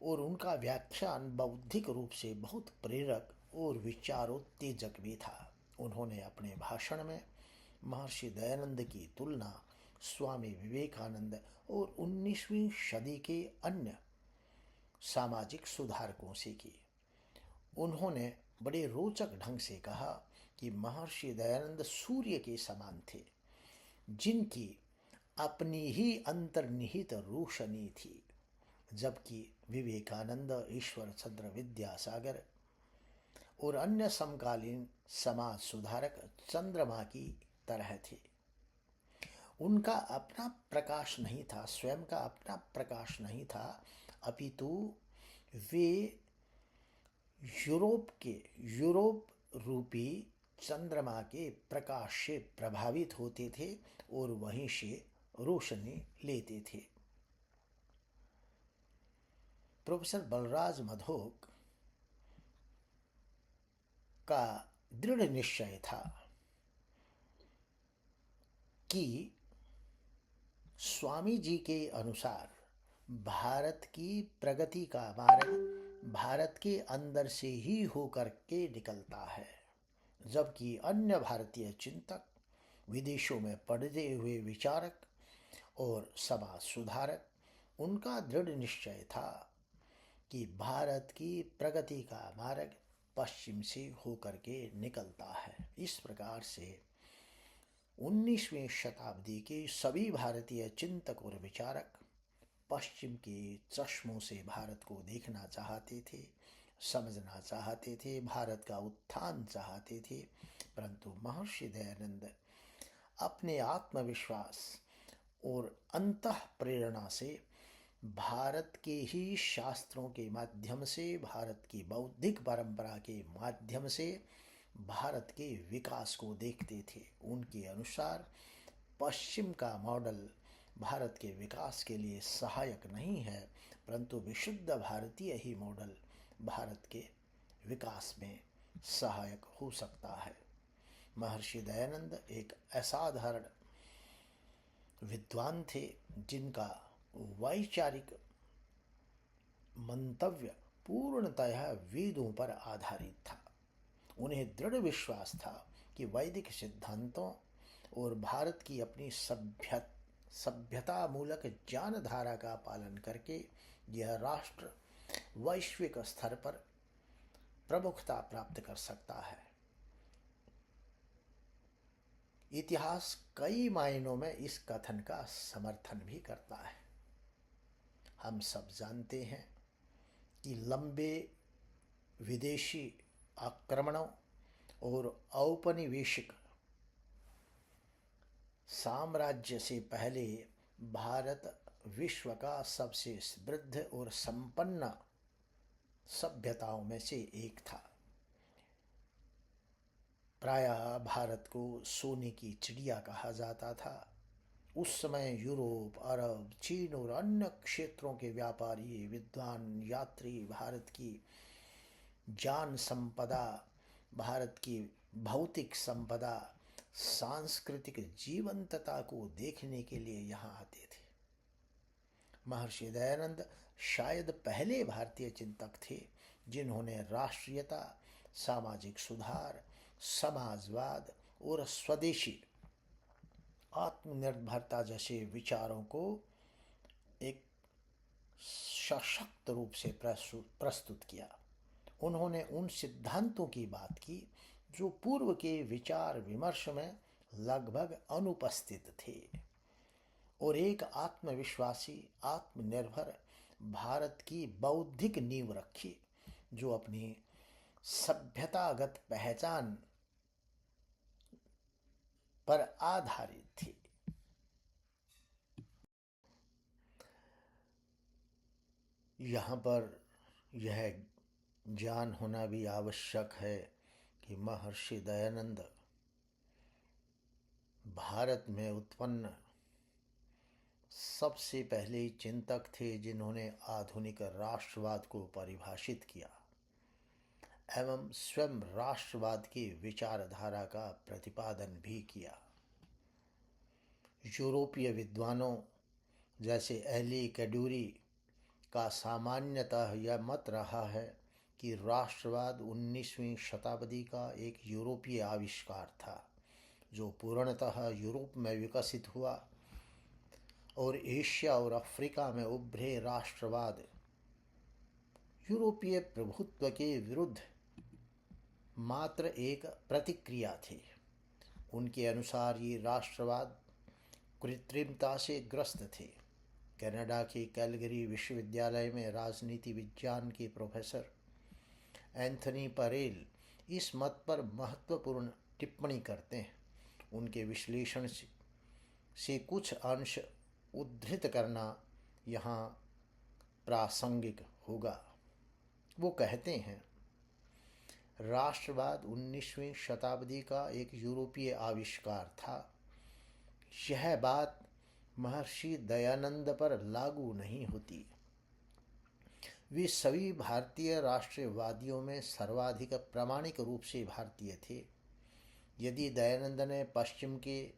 और उनका व्याख्यान बौद्धिक रूप से बहुत प्रेरक और विचारोत्तेजक भी था। उन्होंने अपने भाषण में महर्षि दयानंद की तुलना स्वामी विवेकानंद और 19वीं सदी के अन्य सामाजिक सुधारकों से की। उन्होंने बड़े रोचक ढंग से कहा कि महर्षि दयानंद सूर्य के समान थे, जिनकी अपनी ही अंतर्निहित रोशनी थी, जबकि विवेकानंद ईश्वर चंद्र विद्यासागर और अन्य समकालीन समाज सुधारक चंद्रमा की तरह थे। उनका अपना प्रकाश नहीं था, स्वयं का अपना प्रकाश नहीं था, अपितु वे यूरोप रूपी चंद्रमा के प्रकाश से प्रभावित होते थे और वहीं से रोशनी लेते थे। प्रोफेसर बलराज मधोक का दृढ़ निश्चय था कि स्वामी जी के अनुसार भारत की प्रगति का मार्ग भारत के अंदर से ही होकर के निकलता है, जबकि अन्य भारतीय चिंतक, विदेशों में पढ़े हुए विचारक और समाज सुधारक, उनका दृढ़ निश्चय था कि भारत की प्रगति का मार्ग पश्चिम से होकर के निकलता है। इस प्रकार से 19वीं शताब्दी के सभी भारतीय चिंतक और विचारक पश्चिम के चश्मों से भारत को देखना चाहते थे, समझना चाहते थे, भारत का उत्थान चाहते थे। परंतु महर्षि दयानंद अपने आत्मविश्वास और अंतः प्रेरणा से भारत के ही शास्त्रों के माध्यम से, भारत की बौद्धिक परंपरा के माध्यम से भारत के विकास को देखते थे। उनके अनुसार पश्चिम का मॉडल भारत के विकास के लिए सहायक नहीं है, परंतु विशुद्ध भारतीय ही मॉडल भारत के विकास में सहायक हो सकता है। महर्षि दयानंद एक असाधारण विद्वान थे, जिनका वैचारिक मंतव्य पूर्णतः वेदों पर आधारित था। उन्हें दृढ़ विश्वास था कि वैदिक सिद्धांतों और भारत की अपनी सभ्यता मूलक ज्ञान धारा का पालन करके यह राष्ट्र वैश्विक स्तर पर प्रमुखता प्राप्त कर सकता है। इतिहास कई मायनों में इस कथन का समर्थन भी करता है। हम सब जानते हैं कि लंबे विदेशी आक्रमणों और औपनिवेशिक साम्राज्य से पहले भारत विश्व का सबसे समृद्ध और संपन्न सभ्यताओं में से एक था। प्रायः भारत को सोने की चिड़िया कहा जाता था। उस समय यूरोप, अरब, चीन और अन्य क्षेत्रों के व्यापारी, विद्वान, यात्री भारत की ज्ञान संपदा, भारत की भौतिक संपदा, सांस्कृतिक जीवंतता को देखने के लिए यहाँ आते थे। महर्षि दयानंद शायद पहले भारतीय चिंतक थे जिन्होंने राष्ट्रीयता, सामाजिक सुधार, समाजवाद और स्वदेशी आत्मनिर्भरता जैसे विचारों को एक सशक्त रूप से प्रस्तुत किया। उन्होंने उन सिद्धांतों की बात की जो पूर्व के विचार विमर्श में लगभग अनुपस्थित थे और एक आत्मविश्वासी, आत्मनिर्भर भारत की बौद्धिक नींव रखी जो अपनी सभ्यतागत पहचान पर आधारित थी। यहाँ पर यह ज्ञान होना भी आवश्यक है कि महर्षि दयानंद भारत में उत्पन्न सबसे पहले चिंतक थे जिन्होंने आधुनिक राष्ट्रवाद को परिभाषित किया एवं स्वयं राष्ट्रवाद की विचारधारा का प्रतिपादन भी किया। यूरोपीय विद्वानों जैसे एली कैड्यूरी का सामान्यतः यह मत रहा है कि राष्ट्रवाद 19वीं शताब्दी का एक यूरोपीय आविष्कार था जो पूर्णतः यूरोप में विकसित हुआ और एशिया और अफ्रीका में उभरे राष्ट्रवाद यूरोपीय प्रभुत्व के विरुद्ध मात्र एक प्रतिक्रिया थे। उनके अनुसार ये राष्ट्रवाद कृत्रिमता से ग्रस्त थे। कनाडा के कैलगरी विश्वविद्यालय में राजनीति विज्ञान के प्रोफेसर एंथनी परेल इस मत पर महत्वपूर्ण टिप्पणी करते हैं। उनके विश्लेषण से कुछ अंश उद्धृत करना यहाँ प्रासंगिक होगा। वो कहते हैं, राष्ट्रवाद 19वीं शताब्दी का एक यूरोपीय आविष्कार था। यह बात महर्षि दयानंद पर लागू नहीं होती। वे सभी भारतीय राष्ट्रवादियों में सर्वाधिक प्रामाणिक रूप से भारतीय थे। यदि दयानंद ने पश्चिम के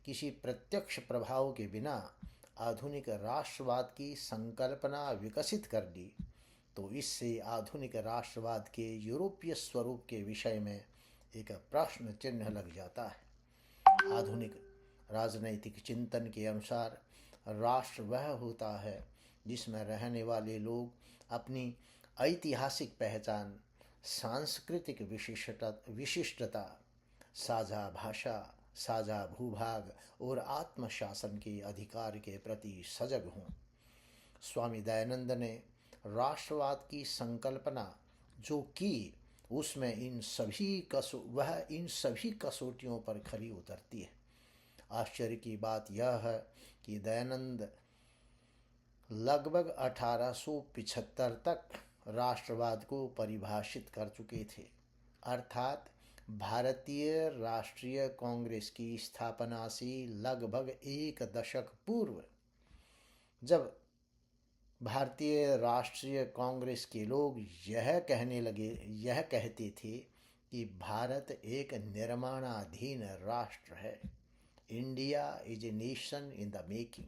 किसी प्रत्यक्ष प्रभाव के बिना आधुनिक राष्ट्रवाद की संकल्पना विकसित कर दी तो इससे आधुनिक राष्ट्रवाद के यूरोपीय स्वरूप के विषय में एक प्रश्न चिन्ह लग जाता है। आधुनिक राजनैतिक चिंतन के अनुसार राष्ट्र वह होता है जिसमें रहने वाले लोग अपनी ऐतिहासिक पहचान, सांस्कृतिक विशिष्टता, साझा भाषा, साझा भूभाग और आत्मशासन के अधिकार के प्रति सजग हों। स्वामी दयानंद ने राष्ट्रवाद की संकल्पना जो की उसमें इन सभी कसौटियों पर खरी उतरती है। आश्चर्य की बात यह है कि दयानंद लगभग 1875 तक राष्ट्रवाद को परिभाषित कर चुके थे, अर्थात भारतीय राष्ट्रीय कांग्रेस की स्थापना से लगभग एक दशक पूर्व। जब भारतीय राष्ट्रीय कांग्रेस के लोग यह कहते थे कि भारत एक निर्माणाधीन राष्ट्र है, India is a nation in the making,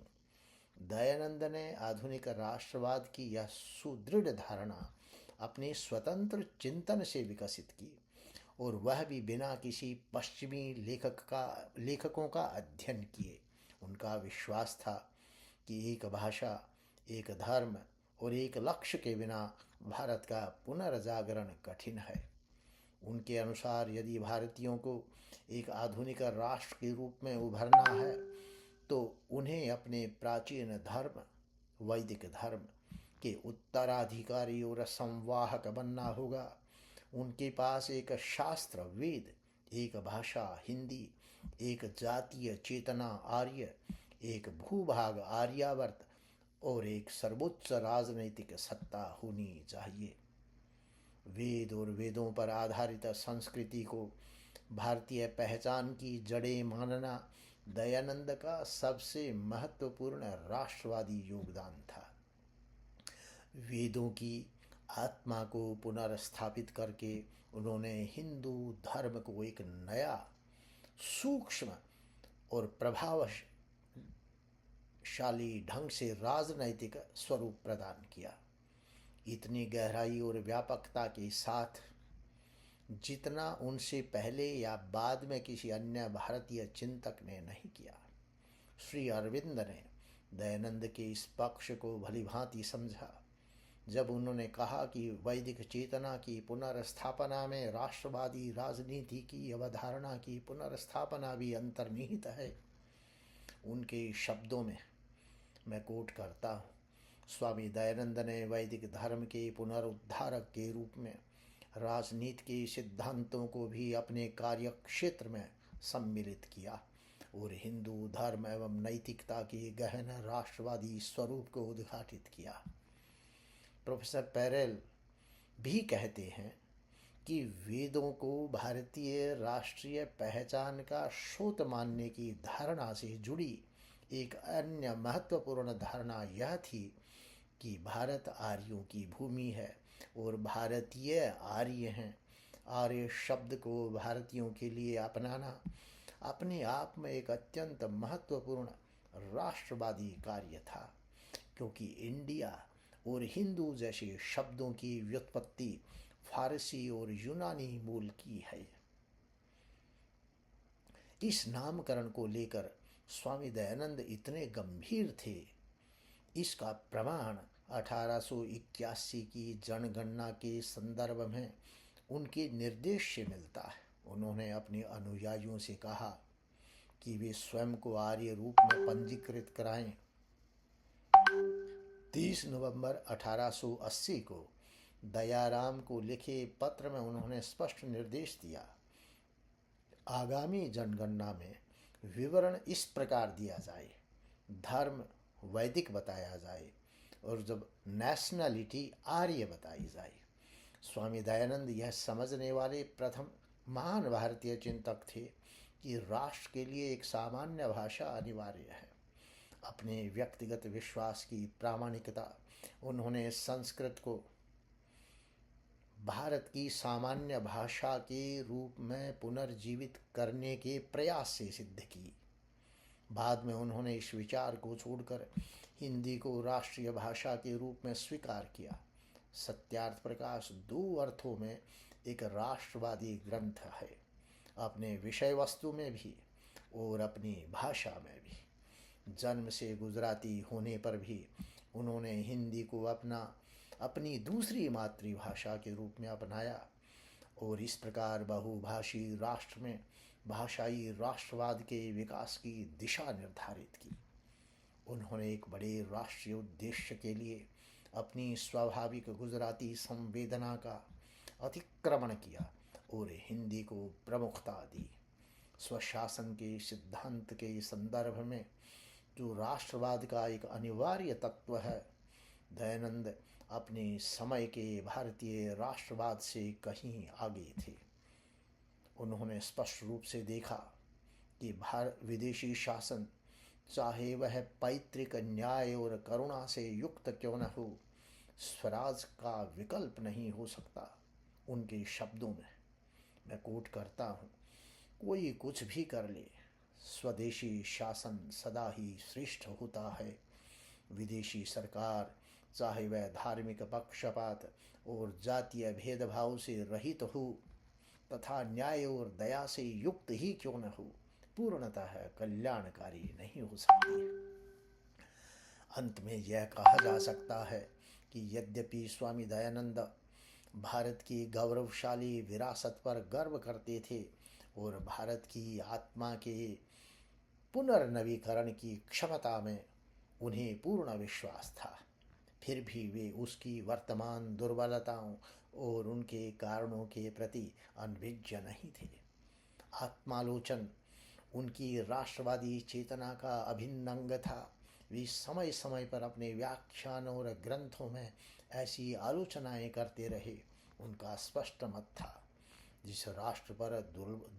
Dayanand ने आधुनिक राष्ट्रवाद की यह सुदृढ़ धारणा अपने स्वतंत्र चिंतन से विकसित की और वह भी बिना किसी पश्चिमी लेखकों का अध्ययन किए। उनका विश्वास था कि एक भाषा, एक धर्म और एक लक्ष्य के बिना भारत का पुनर्जागरण कठिन है। उनके अनुसार यदि भारतीयों को एक आधुनिक राष्ट्र के रूप में उभरना है तो उन्हें अपने प्राचीन धर्म, वैदिक धर्म के उत्तराधिकारी और संवाहक बनना होगा। उनके पास एक शास्त्र वेद, एक भाषा हिंदी, एक जातीय चेतना आर्य, एक भूभाग आर्यावर्त और एक सर्वोच्च राजनैतिक सत्ता होनी चाहिए। वेद और वेदों पर आधारित संस्कृति को भारतीय पहचान की जड़ें मानना दयानंद का सबसे महत्वपूर्ण राष्ट्रवादी योगदान था। वेदों की आत्मा को पुनर्स्थापित करके उन्होंने हिंदू धर्म को एक नया, सूक्ष्म और प्रभावशाली ढंग से राजनैतिक स्वरूप प्रदान किया। इतनी गहराई और व्यापकता के साथ जितना उनसे पहले या बाद में किसी अन्य भारतीय चिंतक ने नहीं किया। श्री अरविंद ने दयानंद के इस पक्ष को भलीभांति समझा जब उन्होंने कहा कि वैदिक चेतना की पुनर्स्थापना में राष्ट्रवादी राजनीति की अवधारणा की पुनर्स्थापना भी अंतर्निहित है। उनके शब्दों में मैं कोट करता हूँ, स्वामी दयानंद ने वैदिक धर्म के पुनरुद्धारक के रूप में राजनीति के सिद्धांतों को भी अपने कार्यक्षेत्र में सम्मिलित किया और हिंदू धर्म एवं नैतिकता के गहन राष्ट्रवादी स्वरूप को उद्घाटित किया। प्रोफेसर पेरेल भी कहते हैं कि वेदों को भारतीय राष्ट्रीय पहचान का स्रोत मानने की धारणा से जुड़ी एक अन्य महत्वपूर्ण धारणा यह थी कि भारत आर्यों की भूमि है और भारतीय आर्य हैं। आर्य शब्द को भारतीयों के लिए अपनाना अपने आप में एक अत्यंत महत्वपूर्ण राष्ट्रवादी कार्य था, क्योंकि इंडिया और हिंदू जैसे शब्दों की व्युत्पत्ति फारसी और यूनानी मूल की है। इस नामकरण को लेकर स्वामी दयानंद इतने गंभीर थे, इसका प्रमाण 1881 की जनगणना के संदर्भ में उनके निर्देश से मिलता है। उन्होंने अपने अनुयायियों से कहा कि वे स्वयं को आर्य रूप में पंजीकृत कराएं। 30 नवंबर 1880 को दयाराम को लिखे पत्र में उन्होंने स्पष्ट निर्देश दिया, आगामी जनगणना में विवरण इस प्रकार दिया जाए, धर्म वैदिक बताया जाए और जब नेशनलिटी आर्य बताई जाए। स्वामी दयानंद यह समझने वाले प्रथम महान भारतीय चिंतक थे कि राष्ट्र के लिए एक सामान्य भाषा अनिवार्य है। अपने व्यक्तिगत विश्वास की प्रामाणिकता उन्होंने संस्कृत को भारत की सामान्य भाषा के रूप में पुनर्जीवित करने के प्रयास से सिद्ध की। बाद में उन्होंने इस विचार को छोड़कर हिंदी को राष्ट्रीय भाषा के रूप में स्वीकार किया। सत्यार्थ प्रकाश दो अर्थों में एक राष्ट्रवादी ग्रंथ है, अपने विषय वस्तु में भी और अपनी भाषा में भी। जन्म से गुजराती होने पर भी उन्होंने हिंदी को अपनी दूसरी मातृभाषा के रूप में अपनाया और इस प्रकार बहुभाषी राष्ट्र में भाषाई राष्ट्रवाद के विकास की दिशा निर्धारित की। उन्होंने एक बड़े राष्ट्रीय उद्देश्य के लिए अपनी स्वाभाविक गुजराती संवेदना का अतिक्रमण किया और हिंदी को प्रमुखता दी। स्वशासन के सिद्धांत के संदर्भ में जो राष्ट्रवाद का एक अनिवार्य तत्व है, दयानंद अपने समय के भारतीय राष्ट्रवाद से कहीं आगे थे। उन्होंने स्पष्ट रूप से देखा कि विदेशी शासन चाहे वह पैतृक न्याय और करुणा से युक्त क्यों न हो, स्वराज का विकल्प नहीं हो सकता। उनके शब्दों में मैं कोट करता हूँ, कोई कुछ भी कर ले, स्वदेशी शासन सदा ही श्रेष्ठ होता है। विदेशी सरकार चाहे वह धार्मिक पक्षपात और जातीय भेदभाव से रहित हो तथा न्याय और दया से युक्त ही क्यों न हो, पूर्णतः कल्याणकारी नहीं हो सकती। अंत में यह कहा जा सकता है कि यद्यपि स्वामी दयानंद भारत की गौरवशाली विरासत पर गर्व करते थे और भारत की आत्मा के पुनर्नवीकरण की क्षमता में उन्हें पूर्ण विश्वास था, फिर भी वे उसकी वर्तमान दुर्बलताओं और उनके कारणों के प्रति अनभिज्ञ नहीं थे। आत्मालोचन उनकी राष्ट्रवादी चेतना का अभिन्न अंग था। वे समय समय पर अपने व्याख्यानों और ग्रंथों में ऐसी आलोचनाएं करते रहे। उनका स्पष्ट मत था, जिस राष्ट्र पर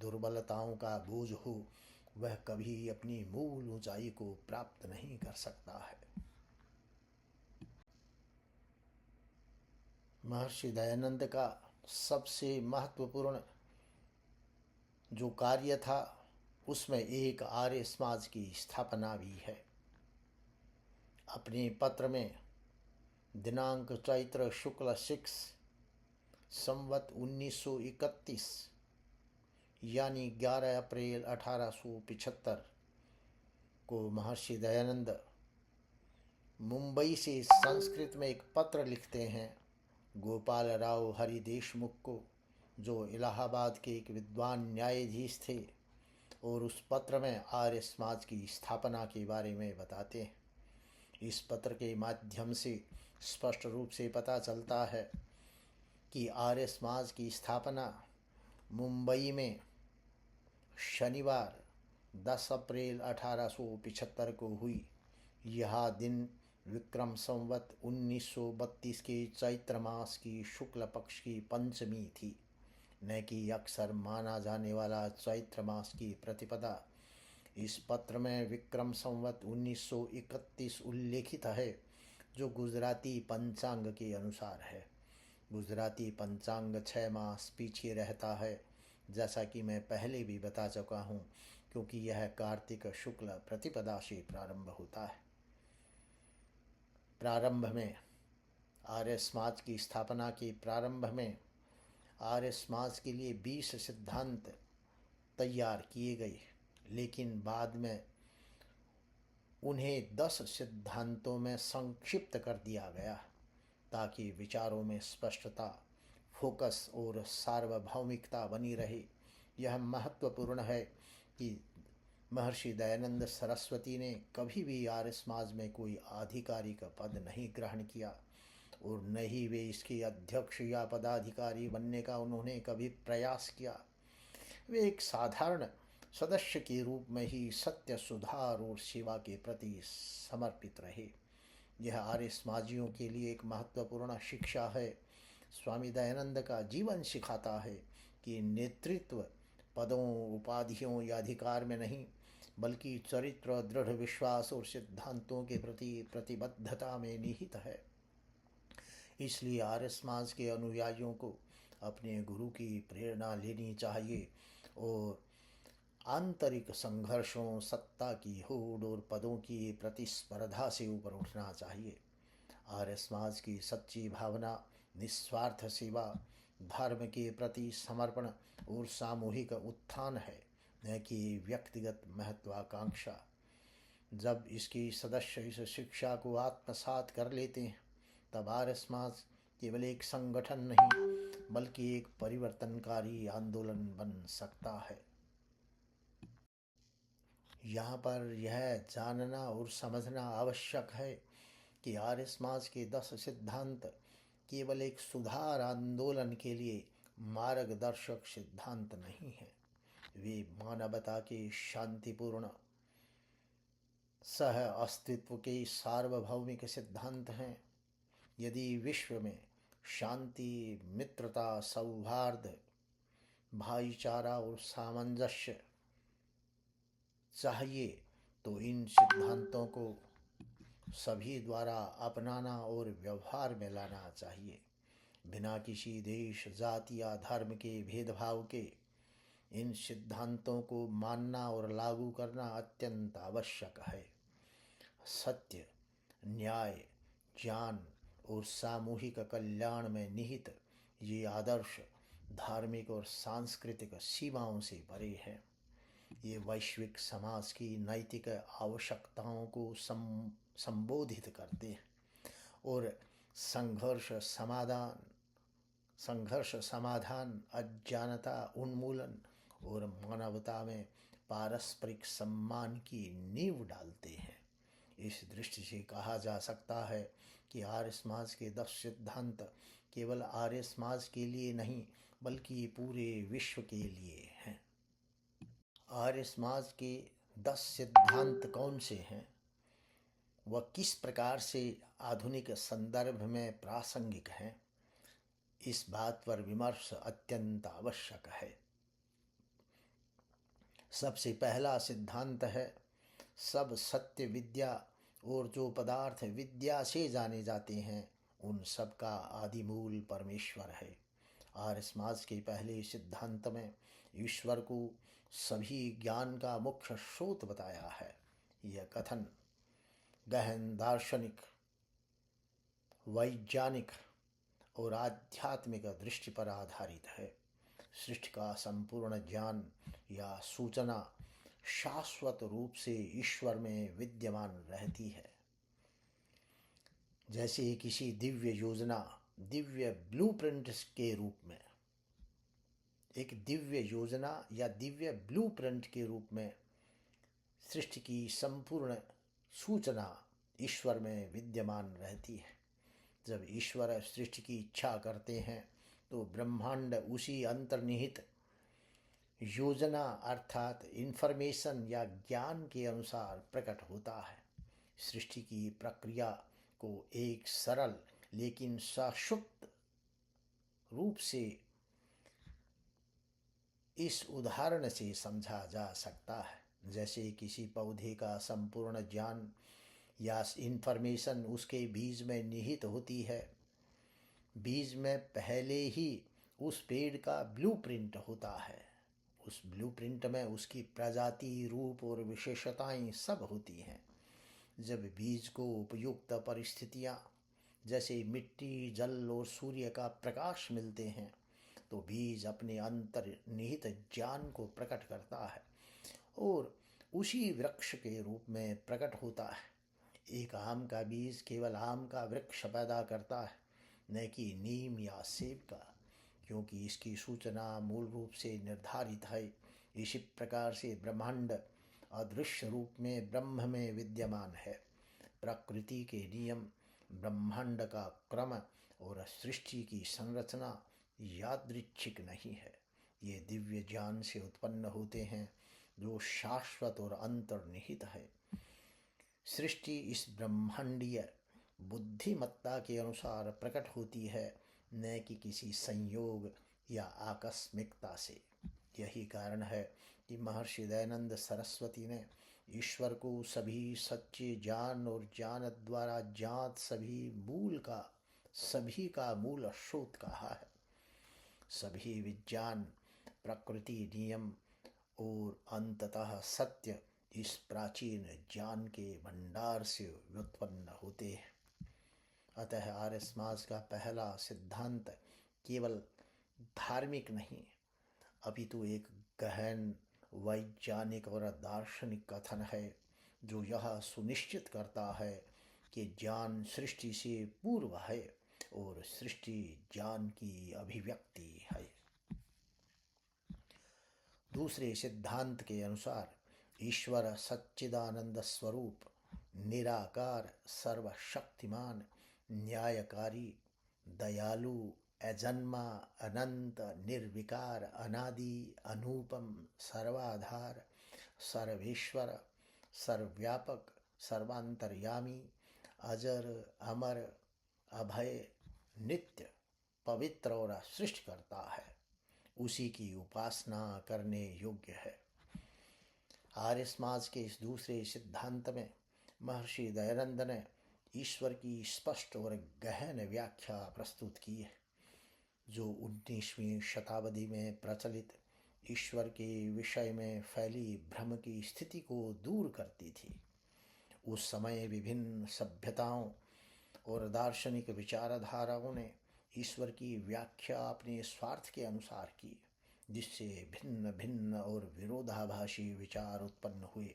दुर्बलताओं का बोझ हो वह कभी अपनी मूल ऊंचाई को प्राप्त नहीं कर सकता है। महर्षि दयानंद का सबसे महत्वपूर्ण जो कार्य था उसमें एक आर्य समाज की स्थापना भी है। अपने पत्र में दिनांक चैत्र शुक्ल 6 संवत 1931 यानी 11 अप्रैल 1875 को महर्षि दयानंद मुंबई से संस्कृत में एक पत्र लिखते हैं गोपाल राव हरि देशमुख को, जो इलाहाबाद के एक विद्वान न्यायाधीश थे, और उस पत्र में आर्य समाज की स्थापना के बारे में बताते हैं। इस पत्र के माध्यम से स्पष्ट रूप से पता चलता है कि आर्य समाज की स्थापना मुंबई में शनिवार 10 अप्रैल 1875 को हुई। यह दिन विक्रम संवत 1932 के चैत्र मास की शुक्ल पक्ष की पंचमी थी। न कि अक्सर माना जाने वाला चैत्र मास की प्रतिपदा। इस पत्र में विक्रम संवत 1931 उल्लेखित है, जो गुजराती पंचांग के अनुसार है। गुजराती पंचांग 6 मास पीछे रहता है, जैसा कि मैं पहले भी बता चुका हूँ, क्योंकि यह कार्तिक शुक्ल प्रतिपदा से प्रारंभ होता है। प्रारंभ में आर्य समाज की स्थापना के प्रारंभ में आर्य समाज के लिए 20 सिद्धांत तैयार किए गए, लेकिन बाद में उन्हें 10 सिद्धांतों में संक्षिप्त कर दिया गया, ताकि विचारों में स्पष्टता, फोकस और सार्वभौमिकता बनी रहे। यह महत्वपूर्ण है कि महर्षि दयानंद सरस्वती ने कभी भी आर्य समाज में कोई आधिकारिक पद नहीं ग्रहण किया, और न ही वे इसके अध्यक्ष या पदाधिकारी बनने का उन्होंने कभी प्रयास किया। वे एक साधारण सदस्य के रूप में ही सत्य, सुधार और सेवा के प्रति समर्पित रहे। यह आर्य समाजियों के लिए एक महत्वपूर्ण शिक्षा है। स्वामी दयानंद का जीवन सिखाता है कि नेतृत्व पदों, उपाधियों या अधिकार में नहीं, बल्कि चरित्र, दृढ़ विश्वास और सिद्धांतों के प्रति प्रतिबद्धता में निहित है। इसलिए आर्य समाज के अनुयायियों को अपने गुरु की प्रेरणा लेनी चाहिए और आंतरिक संघर्षों, सत्ता की होड़ और पदों की प्रतिस्पर्धा से ऊपर उठना चाहिए। आर्य समाज की सच्ची भावना निस्वार्थ सेवा, धर्म के प्रति समर्पण और सामूहिक उत्थान है, न कि व्यक्तिगत महत्वाकांक्षा। जब इसके सदस्य इस शिक्षा को आत्मसात कर लेते हैं, तब आर्य समाज केवल एक संगठन नहीं, बल्कि एक परिवर्तनकारी आंदोलन बन सकता है। यहाँ पर यह जानना और समझना आवश्यक है कि आर्य समाज के 10 सिद्धांत केवल एक सुधार आंदोलन के लिए मार्गदर्शक सिद्धांत नहीं है। वे मानवता के शांतिपूर्ण सह अस्तित्व के सार्वभौमिक सिद्धांत हैं। यदि विश्व में शांति, मित्रता, सौहार्द, भाईचारा और सामंजस्य चाहिए, तो इन सिद्धांतों को सभी द्वारा अपनाना और व्यवहार में लाना चाहिए, बिना किसी देश, जाति या धर्म के भेदभाव के। इन सिद्धांतों को मानना और लागू करना अत्यंत आवश्यक है। सत्य, न्याय, ज्ञान और सामूहिक कल्याण में निहित ये आदर्श धार्मिक और सांस्कृतिक सीमाओं से परे हैं। ये वैश्विक समाज की नैतिक आवश्यकताओं को संबोधित करते हैं और संघर्ष समाधान, अज्ञानता उन्मूलन और मानवता में पारस्परिक सम्मान की नींव डालते हैं। इस दृष्टि से कहा जा सकता है कि आर्य समाज के 10 सिद्धांत केवल आर्य समाज के लिए नहीं, बल्कि पूरे विश्व के लिए हैं। आर्य समाज के 10 सिद्धांत कौन से हैं? वह किस प्रकार से आधुनिक संदर्भ में प्रासंगिक हैं? इस बात पर विमर्श अत्यंत आवश्यक है। सबसे पहला सिद्धांत है, सब सत्य विद्या और जो पदार्थ विद्या से जाने जाते हैं, उन सब का आदिमूल परमेश्वर है। आर्य समाज के पहले सिद्धांत में ईश्वर को सभी ज्ञान का मुख्य स्रोत बताया है। यह कथन गहन दार्शनिक, वैज्ञानिक और आध्यात्मिक दृष्टि पर आधारित है। सृष्टि का संपूर्ण ज्ञान या सूचना शाश्वत रूप से ईश्वर में विद्यमान रहती है। जैसे किसी दिव्य योजना, दिव्य ब्लूप्रिंट के रूप में, एक दिव्य योजना या दिव्य ब्लूप्रिंट के रूप में सृष्टि की संपूर्ण सूचना ईश्वर में विद्यमान रहती है। जब ईश्वर सृष्टि की इच्छा करते हैं, तो ब्रह्मांड उसी अंतर्निहित योजना अर्थात इन्फॉर्मेशन या ज्ञान के अनुसार प्रकट होता है। सृष्टि की प्रक्रिया को एक सरल लेकिन सशुप्त रूप से इस उदाहरण से समझा जा सकता है। जैसे किसी पौधे का संपूर्ण ज्ञान या इंफॉर्मेशन उसके बीज में निहित होती है। बीज में पहले ही उस पेड़ का ब्लूप्रिंट होता है। उस ब्लूप्रिंट में उसकी प्रजाति, रूप और विशेषताएं सब होती हैं। जब बीज को उपयुक्त परिस्थितियां जैसे मिट्टी, जल और सूर्य का प्रकाश मिलते हैं तो बीज अपने अंतर्निहित ज्ञान को प्रकट करता है और उसी वृक्ष के रूप में प्रकट होता है। एक आम का बीज केवल आम का वृक्ष पैदा करता है, न कि नीम या सेब का, क्योंकि इसकी सूचना मूल रूप से निर्धारित है। इसी प्रकार से ब्रह्मांड अदृश्य रूप में ब्रह्म में विद्यमान है। प्रकृति के नियम, ब्रह्मांड का क्रम और सृष्टि की संरचना यादृच्छिक नहीं है। ये दिव्य ज्ञान से उत्पन्न होते हैं जो शाश्वत और अंतर्निहित है। सृष्टि इस ब्रह्मांडीय बुद्धिमत्ता के अनुसार प्रकट होती है, न कि किसी संयोग या आकस्मिकता से। यही कारण है कि महर्षि दयानंद सरस्वती ने ईश्वर को सभी सच्चे ज्ञान और ज्ञान द्वारा ज्ञात सभी का मूल स्रोत कहा है। सभी विज्ञान, प्रकृति नियम और अंततः सत्य इस प्राचीन ज्ञान के भंडार से व्युत्पन्न होते हैं। अतः आर्य समाज का पहला सिद्धांत केवल धार्मिक नहीं, अपितु एक गहन वैज्ञानिक और दार्शनिक कथन है जो यह सुनिश्चित करता है कि ज्ञान सृष्टि से पूर्व है और सृष्टि ज्ञान की अभिव्यक्ति है। दूसरे सिद्धांत के अनुसार ईश्वर सच्चिदानंद स्वरूप, निराकार, सर्वशक्तिमान, न्यायकारी, दयालु, अजन्मा, अनंत, निर्विकार, अनादि, अनुपम, सर्वाधार, सर्वेश्वर, सर्वव्यापक, सर्वांतर्यामी, अजर, अमर, अभय, नित्य, पवित्र और सृष्टि करता है, उसी की उपासना करने योग्य है। आर्य समाज के इस दूसरे सिद्धांत में महर्षि दयानंद ने ईश्वर की स्पष्ट और गहन व्याख्या प्रस्तुत की है, जो 19वीं शताब्दी में प्रचलित ईश्वर के विषय में फैली भ्रम की स्थिति को दूर करती थी। उस समय विभिन्न सभ्यताओं और दार्शनिक विचारधाराओं ने ईश्वर की व्याख्या अपने स्वार्थ के अनुसार की, जिससे भिन्न भिन्न और विरोधाभासी विचार उत्पन्न हुए।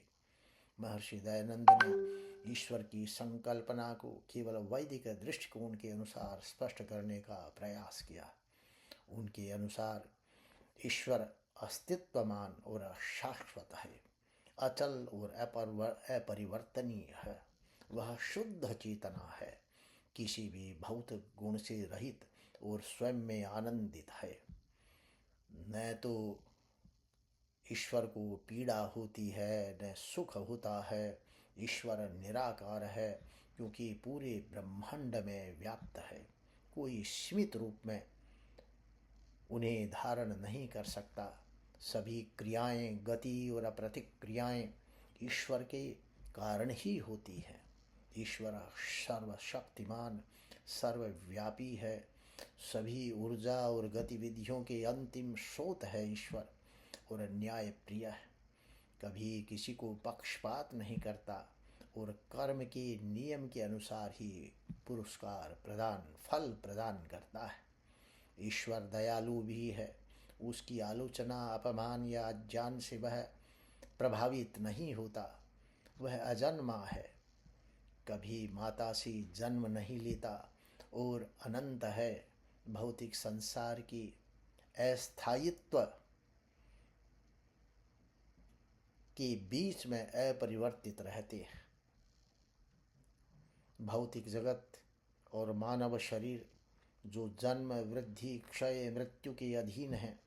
महर्षि दयानंद ने ईश्वर की संकल्पना को केवल वैदिक दृष्टिकोण के अनुसार स्पष्ट करने का प्रयास किया। उनके अनुसार ईश्वर अस्तित्वमान और शाश्वत है, अचल और अपरिवर्तनीय है। वह शुद्ध चेतना है, किसी भी भौतिक गुण से रहित और स्वयं में आनंदित है। न तो ईश्वर को पीड़ा होती है, न सुख होता है। ईश्वर निराकार है क्योंकि पूरे ब्रह्मांड में व्याप्त है। कोई सीमित रूप में उन्हें धारण नहीं कर सकता। सभी क्रियाएं, गति और प्रतिक्रियाएं ईश्वर के कारण ही होती हैं। ईश्वर सर्वशक्तिमान, सर्वव्यापी है। सभी ऊर्जा और गतिविधियों के अंतिम स्रोत है ईश्वर, और न्याय प्रिय है। कभी किसी को पक्षपात नहीं करता और कर्म के नियम के अनुसार ही पुरस्कार फल प्रदान करता है। ईश्वर दयालु भी है। उसकी आलोचना, अपमान या अज्ञान से वह प्रभावित नहीं होता। वह अजन्मा है, कभी माता से जन्म नहीं लेता और अनंत है। भौतिक संसार की अस्थायित्व के बीच में अपरिवर्तित रहते हैं। भौतिक जगत और मानव शरीर जो जन्म, वृद्धि, क्षय, मृत्यु के अधीन है,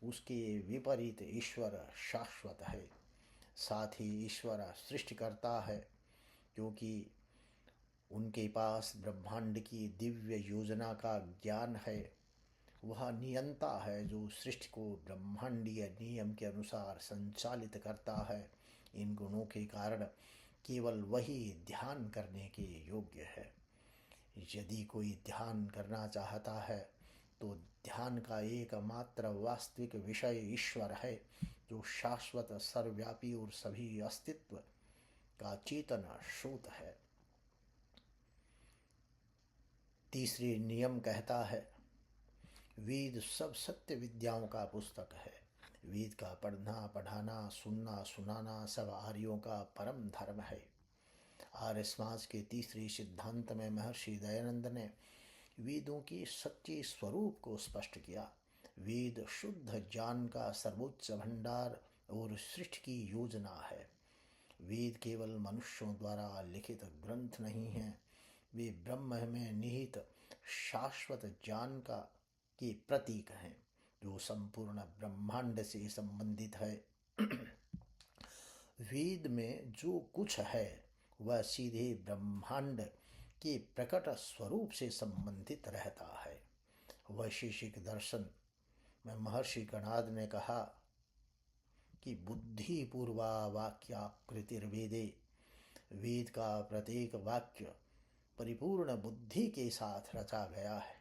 उसके विपरीत ईश्वर शाश्वत है। साथ ही ईश्वर सृष्टि करता है, क्योंकि उनके पास ब्रह्मांड की दिव्य योजना का ज्ञान है। वह नियंता है जो सृष्टि को ब्रह्मांडीय नियम के अनुसार संचालित करता है। इन गुणों के कारण केवल वही ध्यान करने के योग्य है। यदि कोई ध्यान करना चाहता है तो ध्यान का एकमात्र वास्तविक विषय ईश्वर है, जो शाश्वत, सर्वव्यापी और सभी अस्तित्व का चेतन स्रोत है। तीसरी नियम कहता है, वेद सब सत्य विद्याओं का पुस्तक है। वेद का पढ़ना, पढ़ाना, सुनना, सुनाना सब आर्यों का परम धर्म है। आर्य समाज के तीसरे सिद्धांत में महर्षि दयानंद ने वेदों के सच्चे स्वरूप को स्पष्ट किया। वेद शुद्ध ज्ञान का सर्वोच्च भंडार और सृष्टि की योजना है। वेद केवल मनुष्यों द्वारा लिखित ग्रंथ नहीं हैं, वे ब्रह्म में निहित शाश्वत ज्ञान का के प्रतीक हैं, जो संपूर्ण ब्रह्मांड से संबंधित है। वेद में जो कुछ है वह सीधे ब्रह्मांड के प्रकट स्वरूप से संबंधित रहता है। वैशेषिक दर्शन में महर्षि कणाद ने कहा कि बुद्धि पूर्वा वाक्याकृतिर्वेदे, वेद का प्रत्येक वाक्य परिपूर्ण बुद्धि के साथ रचा गया है,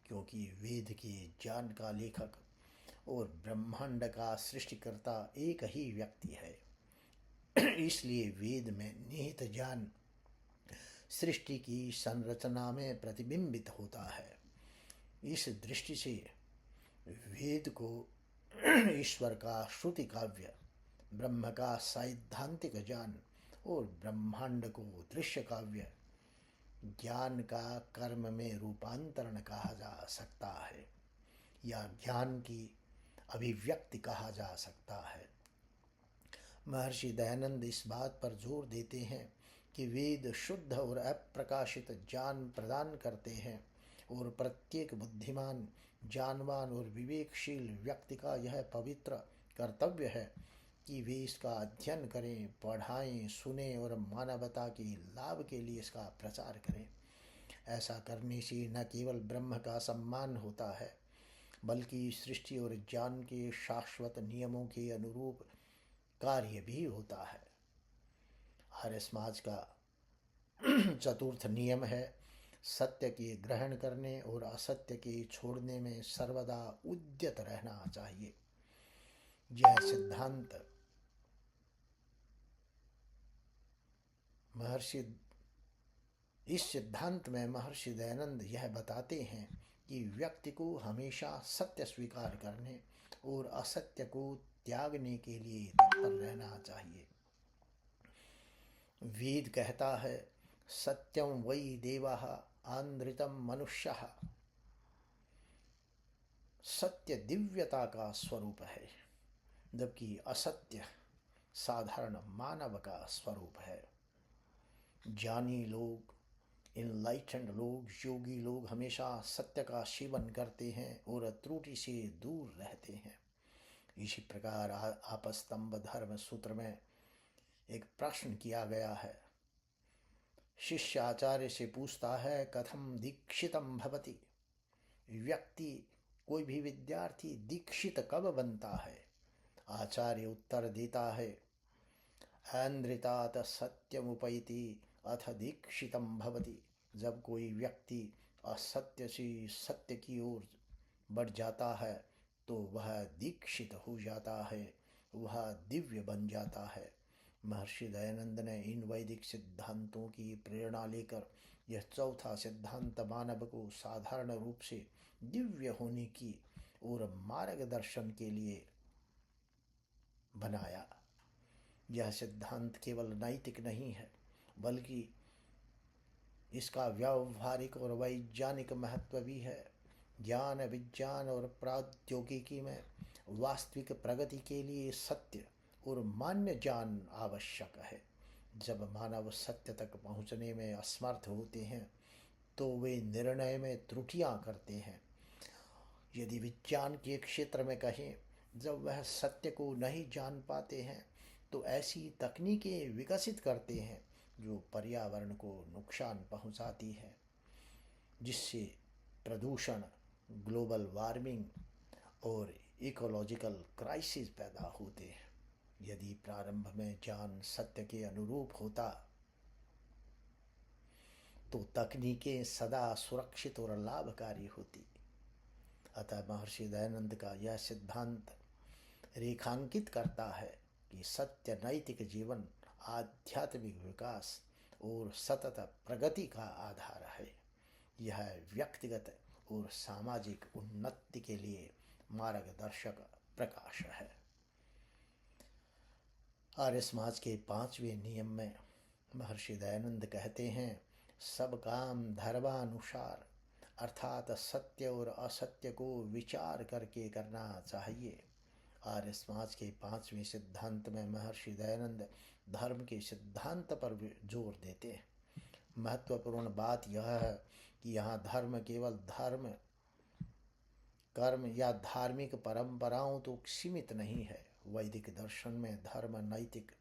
क्योंकि वेद के ज्ञान का लेखक और ब्रह्मांड का सृष्टिकर्ता एक ही व्यक्ति है। इसलिए वेद में निहित ज्ञान सृष्टि की संरचना में प्रतिबिंबित होता है। इस दृष्टि से वेद को ईश्वर का श्रुति काव्य, ब्रह्म का सैद्धांतिक ज्ञान और ब्रह्मांड को दृश्य काव्य ज्ञान का कर्म में रूपांतरण कहा जा सकता है, या ज्ञान की अभिव्यक्ति कहा जा सकता है। महर्षि दयानंद इस बात पर जोर देते हैं कि वेद शुद्ध और अप्रकाशित ज्ञान प्रदान करते हैं, और प्रत्येक बुद्धिमान, ज्ञानवान और विवेकशील व्यक्ति का यह पवित्र कर्तव्य है कि वे इसका अध्ययन करें, पढ़ाएं, सुने और मानवता के लाभ के लिए इसका प्रचार करें। ऐसा करने से न केवल ब्रह्म का सम्मान होता है, बल्कि सृष्टि और ज्ञान के शाश्वत नियमों के अनुरूप कार्य भी होता है। आर्य समाज का चतुर्थ नियम है, सत्य के ग्रहण करने और असत्य के छोड़ने में सर्वदा उद्यत रहना चाहिए। यह सिद्धांत इस सिद्धांत में महर्षि दयानंद यह बताते हैं कि व्यक्ति को हमेशा सत्य स्वीकार करने और असत्य को त्यागने के लिए तत्पर रहना चाहिए। वेद कहता है, सत्यम वै देवः आंद्रितम मनुष्यः। सत्य दिव्यता का स्वरूप है, जबकि असत्य साधारण मानव का स्वरूप है। ज्ञानी लोग, इनलाइटेंड लोग, योगी लोग हमेशा सत्य का सेवन करते हैं और त्रुटि से दूर रहते हैं। इसी प्रकार आपस्तंभ धर्म सूत्र में एक प्रश्न किया गया है। शिष्य आचार्य से पूछता है, कथम दीक्षितम भवति। व्यक्ति, कोई भी विद्यार्थी दीक्षित कब बनता है? आचार्य उत्तर देता है, ऐन्द्रितात सत्यमुपैति अथ दीक्षितम भवति। जब कोई व्यक्ति असत्य से सत्य की ओर बढ़ जाता है तो वह दीक्षित हो जाता है, वह दिव्य बन जाता है। महर्षि दयानंद ने इन वैदिक सिद्धांतों की प्रेरणा लेकर यह चौथा सिद्धांत मानव को साधारण रूप से दिव्य होने की और मार्गदर्शन के लिए बनाया। यह सिद्धांत केवल नैतिक नहीं है, बल्कि इसका व्यावहारिक और वैज्ञानिक महत्व भी है। ज्ञान, विज्ञान और प्रौद्योगिकी में वास्तविक प्रगति के लिए सत्य और मान्य ज्ञान आवश्यक है। जब मानव सत्य तक पहुंचने में असमर्थ होते हैं तो वे निर्णय में त्रुटियां करते हैं। यदि विज्ञान के क्षेत्र में कहें, जब वह सत्य को नहीं जान पाते हैं तो ऐसी तकनीकें विकसित करते हैं जो पर्यावरण को नुकसान पहुंचाती है, जिससे प्रदूषण, ग्लोबल वार्मिंग और इकोलॉजिकल क्राइसिस पैदा होते हैं। यदि प्रारंभ में ज्ञान सत्य के अनुरूप होता तो तकनीकें सदा सुरक्षित और लाभकारी होती। अतः महर्षि दयानंद का यह सिद्धांत रेखांकित करता है कि सत्य नैतिक जीवन, आध्यात्मिक विकास और सतत प्रगति का आधार है। यह व्यक्तिगत और सामाजिक उन्नति के लिए मार्गदर्शक प्रकाश है। आर्य समाज के 5वें नियम में महर्षि दयानंद कहते हैं, सब काम धर्मानुसार अर्थात सत्य और असत्य को विचार करके करना चाहिए। आर्य समाज के 5वें सिद्धांत में महर्षि दयानंद धर्म के सिद्धांत पर जोर देते हैं। महत्वपूर्ण बात यह है कि यहाँ धर्म केवल धर्म, कर्म या धार्मिक परंपराओं तो सीमित नहीं है। वैदिक दर्शन में धर्म नैतिक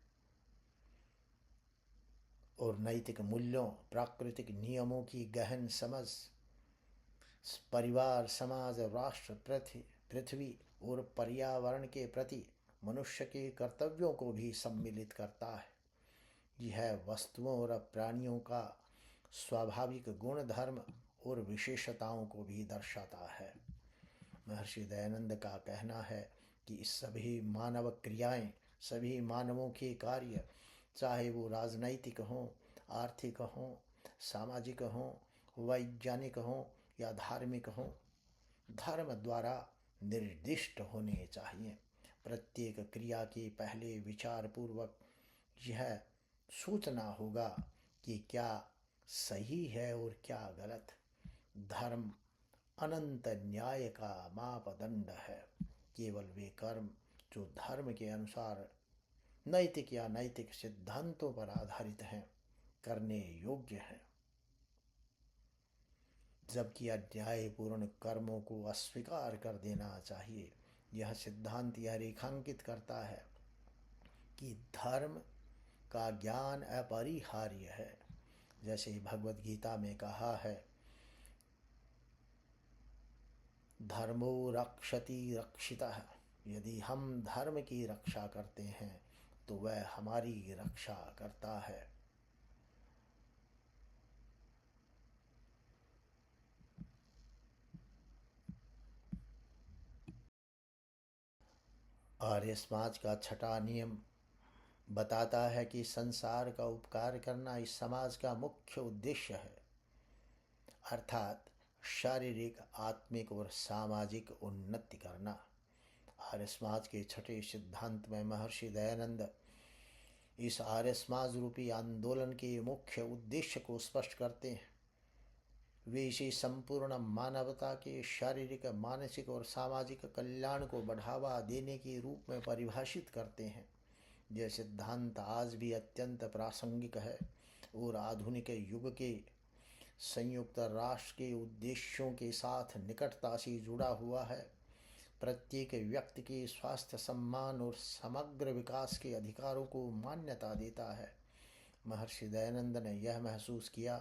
और नैतिक मूल्यों, प्राकृतिक नियमों की गहन समझ, परिवार, समाज, राष्ट्र, पृथ्वी और पर्यावरण के प्रति मनुष्य के कर्तव्यों को भी सम्मिलित करता है। यह वस्तुओं और प्राणियों का स्वाभाविक गुण, धर्म और विशेषताओं को भी दर्शाता है। महर्षि दयानंद का कहना है कि सभी मानव क्रियाएं, सभी मानवों के कार्य, चाहे वो राजनैतिक हों, आर्थिक हों, सामाजिक हों, वैज्ञानिक हों या धार्मिक हों, धर्म द्वारा निर्दिष्ट होने चाहिए। प्रत्येक क्रिया के पहले विचार पूर्वक यह सोचना होगा कि क्या सही है और क्या गलत। धर्म अनंत न्याय का मापदंड है। केवल वे कर्म जो धर्म के अनुसार नैतिक या नैतिक सिद्धांतों पर आधारित हैं, करने योग्य हैं, जबकि अन्यायपूर्ण कर्मों को अस्वीकार कर देना चाहिए। यह सिद्धांत यह रेखांकित करता है कि धर्म का ज्ञान अपरिहार्य है। जैसे भगवद गीता में कहा है, धर्मो रक्षति रक्षितः। यदि हम धर्म की रक्षा करते हैं तो वह हमारी रक्षा करता है। आर्य समाज का 6वां नियम बताता है कि संसार का उपकार करना इस समाज का मुख्य उद्देश्य है, अर्थात शारीरिक, आत्मिक और सामाजिक उन्नति करना। आर्य समाज के 6ठे सिद्धांत में महर्षि दयानंद इस आर्य समाज रूपी आंदोलन के मुख्य उद्देश्य को स्पष्ट करते हैं। वे इसे संपूर्ण मानवता के शारीरिक, मानसिक और सामाजिक कल्याण को बढ़ावा देने के रूप में परिभाषित करते हैं। यह सिद्धांत आज भी अत्यंत प्रासंगिक है और आधुनिक युग के संयुक्त राष्ट्र के उद्देश्यों के साथ निकटता से जुड़ा हुआ है। प्रत्येक व्यक्ति के स्वास्थ्य, सम्मान और समग्र विकास के अधिकारों को मान्यता देता है। महर्षि दयानंद ने यह महसूस किया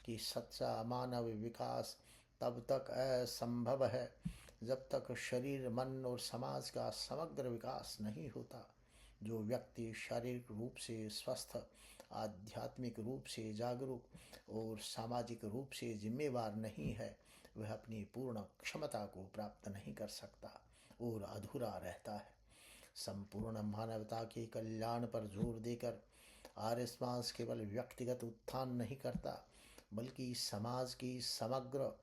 कि सच्चा मानव विकास तब तक असंभव है जब तक शरीर, मन और समाज का समग्र विकास नहीं होता। जो व्यक्ति शारीरिक रूप से स्वस्थ, आध्यात्मिक रूप से जागरूक और सामाजिक रूप से जिम्मेवार नहीं है, वह अपनी पूर्ण क्षमता को प्राप्त नहीं कर सकता और अधूरा रहता है। संपूर्ण मानवता के कल्याण पर जोर देकर आर्य समाज केवल व्यक्तिगत उत्थान नहीं करता, बल्कि समाज की समग्र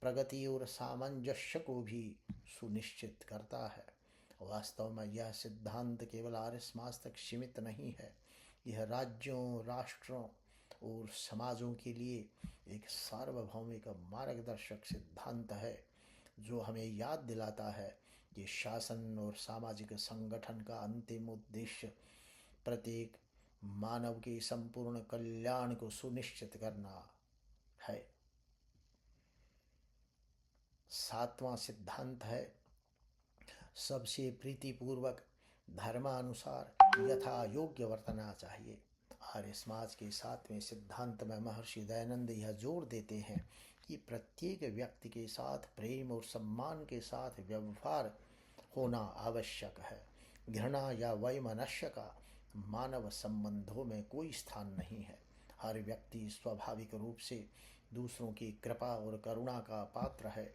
प्रगति और सामंजस्य को भी सुनिश्चित करता है। वास्तव में यह सिद्धांत केवल आर्य समाज तक सीमित नहीं है। यह राज्यों, राष्ट्रों और समाजों के लिए एक सार्वभौमिक मार्गदर्शक सिद्धांत है, जो हमें याद दिलाता है कि शासन और सामाजिक संगठन का अंतिम उद्देश्य प्रत्येक मानव के संपूर्ण कल्याण को सुनिश्चित करना है। 7वां सिद्धांत है, सबसे प्रीतिपूर्वक धर्मानुसार यथा योग्य वर्तना चाहिए। आर्य समाज के 7वें सिद्धांत में महर्षि दयानंद यह जोर देते हैं कि प्रत्येक व्यक्ति के साथ प्रेम और सम्मान के साथ व्यवहार होना आवश्यक है। घृणा या वैमनस्य का मानव संबंधों में कोई स्थान नहीं है। हर व्यक्ति स्वाभाविक रूप से दूसरों की कृपा और करुणा का पात्र है।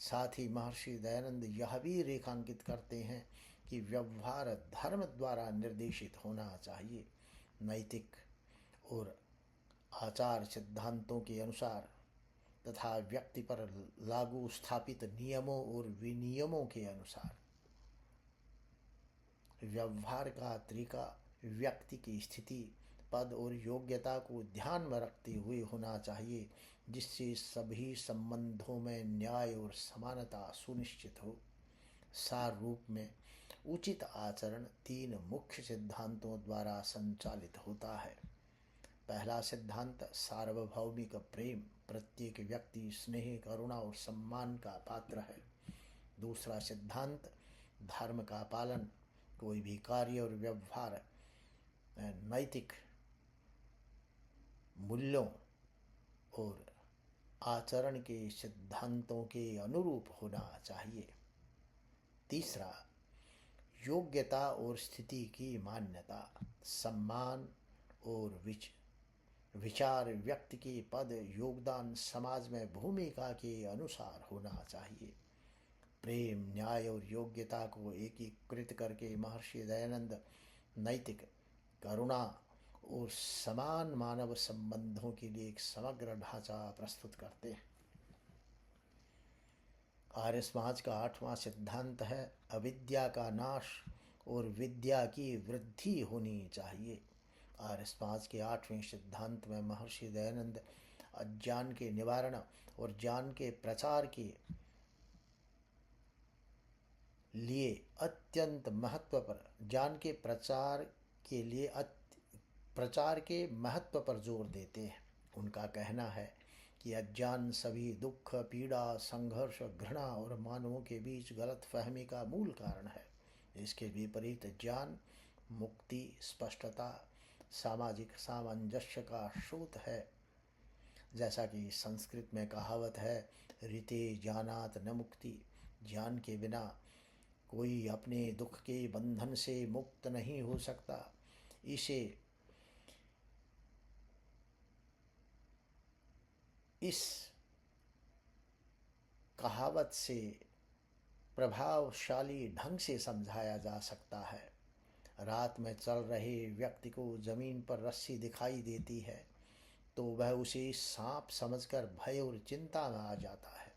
साथ ही महर्षि दयानंद यह भी रेखांकित करते हैं कि व्यवहार धर्म द्वारा निर्देशित होना चाहिए। नैतिक और आचार सिद्धांतों के अनुसार तथा व्यक्ति पर लागू स्थापित नियमों और विनियमों के अनुसार व्यवहार का तरीका व्यक्ति की स्थिति, पद और योग्यता को ध्यान में रखते हुए होना चाहिए, जिससे सभी संबंधों में न्याय और समानता सुनिश्चित हो। सार रूप में उचित आचरण 3 मुख्य सिद्धांतों द्वारा संचालित होता है। पहला सिद्धांत सार्वभौमिक प्रेम, प्रत्येक व्यक्ति स्नेह, करुणा और सम्मान का पात्र है। दूसरा सिद्धांत धर्म का पालन, कोई भी कार्य और व्यवहार नैतिक मूल्यों और आचरण के सिद्धांतों के अनुरूप होना चाहिए। तीसरा योग्यता और स्थिति की मान्यता, सम्मान और विचार व्यक्ति के पद, योगदान समाज में भूमिका के अनुसार होना चाहिए। प्रेम, न्याय और योग्यता को एकीकृत करके महर्षि दयानंद नैतिक, करुणा और समान मानव संबंधों के लिए एक समग्र ढांचा प्रस्तुत करते हैं। आर्य समाज का 8वां सिद्धांत है अविद्या का नाश और विद्या की वृद्धि होनी चाहिए। आर्य समाज के 8वें सिद्धांत में महर्षि दयानंद अज्ञान के निवारण और ज्ञान के प्रचार के लिए अत्यंत महत्व पर प्रचार के महत्व पर जोर देते हैं। उनका कहना है कि अज्ञान सभी दुख, पीड़ा, संघर्ष, घृणा और मानवों के बीच गलत फहमी का मूल कारण है। इसके विपरीत ज्ञान मुक्ति, स्पष्टता, सामाजिक सामंजस्य का स्रोत है। जैसा कि संस्कृत में कहावत है, ऋते ज्ञानात् न मुक्ति, ज्ञान के बिना कोई अपने दुख के बंधन से मुक्त नहीं हो सकता। इस कहावत से प्रभावशाली ढंग से समझाया जा सकता है। रात में चल रहे व्यक्ति को जमीन पर रस्सी दिखाई देती है तो वह उसे सांप समझकर भय और चिंता में आ जाता है।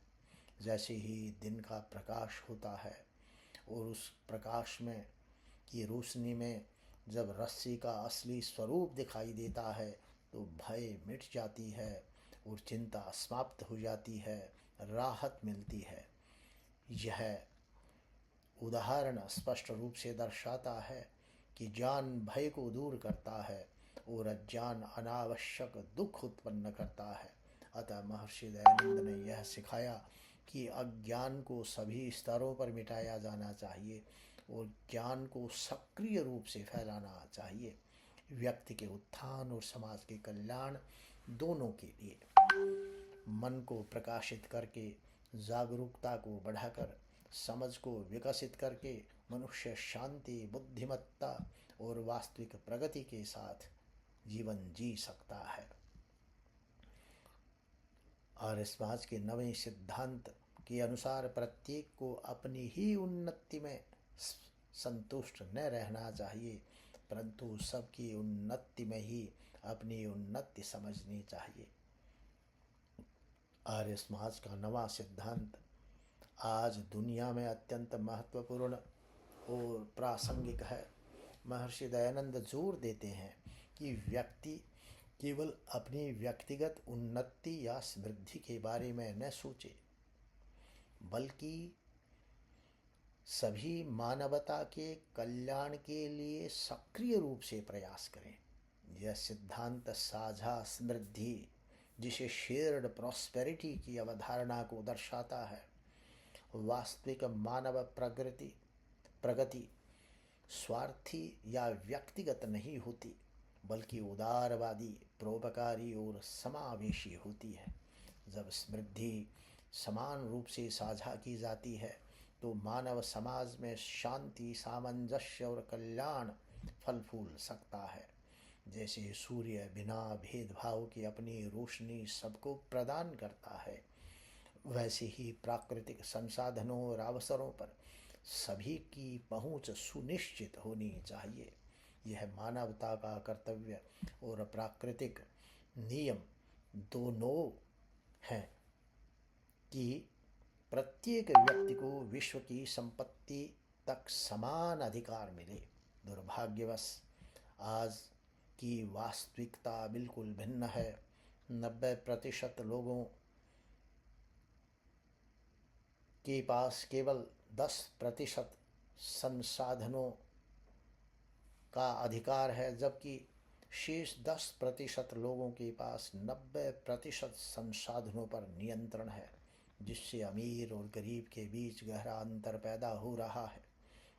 जैसे ही दिन का प्रकाश होता है और उस प्रकाश में की रोशनी में जब रस्सी का असली स्वरूप दिखाई देता है तो भय मिट जाती है और चिंता समाप्त हो जाती है, राहत मिलती है। यह उदाहरण स्पष्ट रूप से दर्शाता है कि ज्ञान भय को दूर करता है और अज्ञान अनावश्यक दुख उत्पन्न करता है। अतः महर्षि दयानंद ने यह सिखाया कि अज्ञान को सभी स्तरों पर मिटाया जाना चाहिए और ज्ञान को सक्रिय रूप से फैलाना चाहिए, व्यक्ति के उत्थान और समाज के कल्याण दोनों के लिए। मन को प्रकाशित करके, जागरूकता को बढ़ाकर, समझ को विकसित करके मनुष्य शांति, बुद्धिमत्ता और वास्तविक प्रगति के साथ जीवन जी सकता है। आर्य समाज के 9वें सिद्धांत के अनुसार प्रत्येक को अपनी ही उन्नति में संतुष्ट न रहना चाहिए, परंतु सबकी उन्नति में ही अपनी उन्नति समझनी चाहिए। आर्य समाज का 9वां सिद्धांत आज दुनिया में अत्यंत महत्वपूर्ण और प्रासंगिक है। महर्षि दयानंद जोर देते हैं कि व्यक्ति केवल अपनी व्यक्तिगत उन्नति या समृद्धि के बारे में न सोचे, बल्कि सभी मानवता के कल्याण के लिए सक्रिय रूप से प्रयास करें। यह सिद्धांत साझा समृद्धि, जिसे शेयर्ड प्रॉस्पेरिटी की अवधारणा को दर्शाता है। वास्तविक मानव प्रगति स्वार्थी या व्यक्तिगत नहीं होती, बल्कि उदारवादी, परोपकारी और समावेशी होती है। जब समृद्धि समान रूप से साझा की जाती है तो मानव समाज में शांति, सामंजस्य और कल्याण फल फूल सकता है। जैसे सूर्य बिना भेदभाव के अपनी रोशनी सबको प्रदान करता है, वैसे ही प्राकृतिक संसाधनों और अवसरों पर सभी की पहुंच सुनिश्चित होनी चाहिए। यह मानवता का कर्तव्य और प्राकृतिक नियम दोनों हैं कि प्रत्येक व्यक्ति को विश्व की संपत्ति तक समान अधिकार मिले। दुर्भाग्यवश आज की वास्तविकता बिल्कुल भिन्न है। 90% लोगों के पास केवल 10% संसाधनों का अधिकार है, जबकि शेष 10% लोगों के पास 90% संसाधनों पर नियंत्रण है, जिससे अमीर और गरीब के बीच गहरा अंतर पैदा हो रहा है।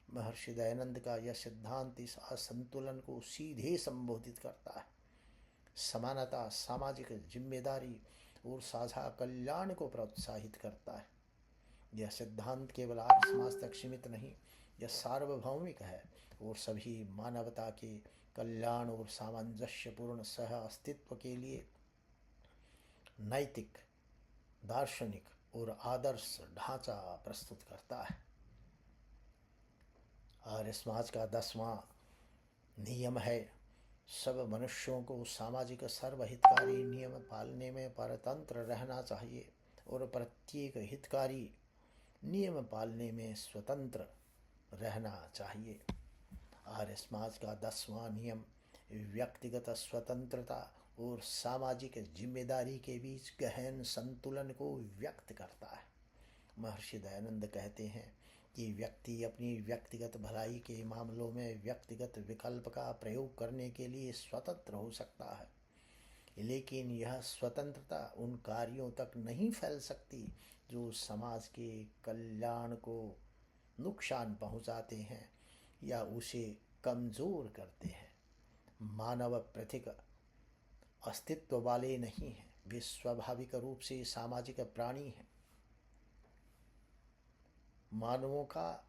महर्षि दयानंद का यह सिद्धांत इस असंतुलन को सीधे संबोधित करता है। समानता, सामाजिक जिम्मेदारी और साझा कल्याण को प्रोत्साहित करता है। यह सिद्धांत केवल आर्य समाज तक सीमित नहीं, यह सार्वभौमिक है और सभी मानवता के कल्याण और सामंजस्यपूर्ण सह अस्तित्व के लिए नैतिक, दार्शनिक और आदर्श ढांचा प्रस्तुत करता है। आर्य समाज का 10वां नियम है, सब मनुष्यों को सामाजिक सर्वहितकारी नियम पालने में परतंत्र रहना चाहिए और प्रत्येक हितकारी नियम पालने में स्वतंत्र रहना चाहिए। आर्य समाज का 10वां नियम व्यक्तिगत स्वतंत्रता और सामाजिक जिम्मेदारी के बीच गहन संतुलन को व्यक्त करता है। महर्षि दयानंद कहते हैं कि व्यक्ति अपनी व्यक्तिगत भलाई के मामलों में व्यक्तिगत विकल्प का प्रयोग करने के लिए स्वतंत्र हो सकता है, लेकिन यह स्वतंत्रता उन कार्यों तक नहीं फैल सकती जो समाज के कल्याण को नुकसान पहुंचाते हैं या उसे कमजोर करते हैं। मानव पृथक अस्तित्व वाले नहीं हैं, वे स्वाभाविक रूप से सामाजिक प्राणी हैं। मानवों का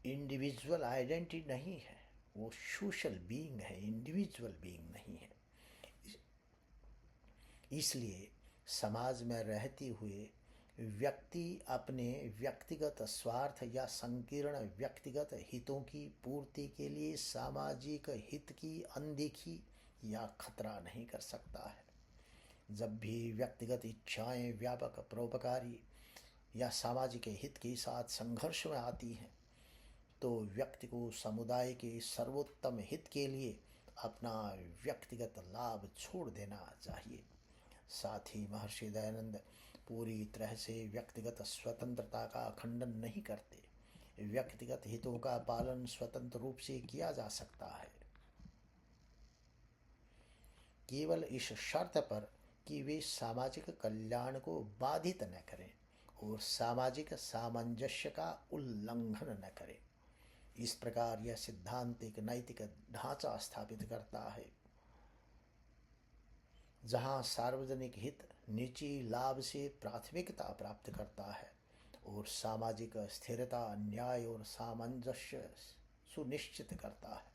इंडिविजुअल आइडेंटिटी नहीं है, वो सोशल बीइंग है, इंडिविजुअल बीइंग नहीं है। इसलिए समाज में रहते हुए व्यक्ति अपने व्यक्तिगत स्वार्थ या संकीर्ण व्यक्तिगत हितों की पूर्ति के लिए सामाजिक हित की अनदेखी या खतरा नहीं कर सकता है। जब भी व्यक्तिगत इच्छाएं व्यापक, परोपकारी या सामाजिक हित के साथ संघर्ष में आती हैं, तो व्यक्ति को समुदाय के सर्वोत्तम हित के लिए अपना व्यक्तिगत लाभ छोड़ देना चाहिए। साथ ही महर्षि दयानंद पूरी तरह से व्यक्तिगत स्वतंत्रता का खंडन नहीं करते। व्यक्तिगत हितों का पालन स्वतंत्र रूप से किया जा सकता है, केवल इस शर्त पर कि वे सामाजिक कल्याण को बाधित न करें और सामाजिक सामंजस्य का उल्लंघन न करें। इस प्रकार यह सिद्धांत एक नैतिक ढांचा स्थापित करता है जहाँ सार्वजनिक हित निजी लाभ से प्राथमिकता प्राप्त करता है और सामाजिक स्थिरता, न्याय और सामंजस्य सुनिश्चित करता है।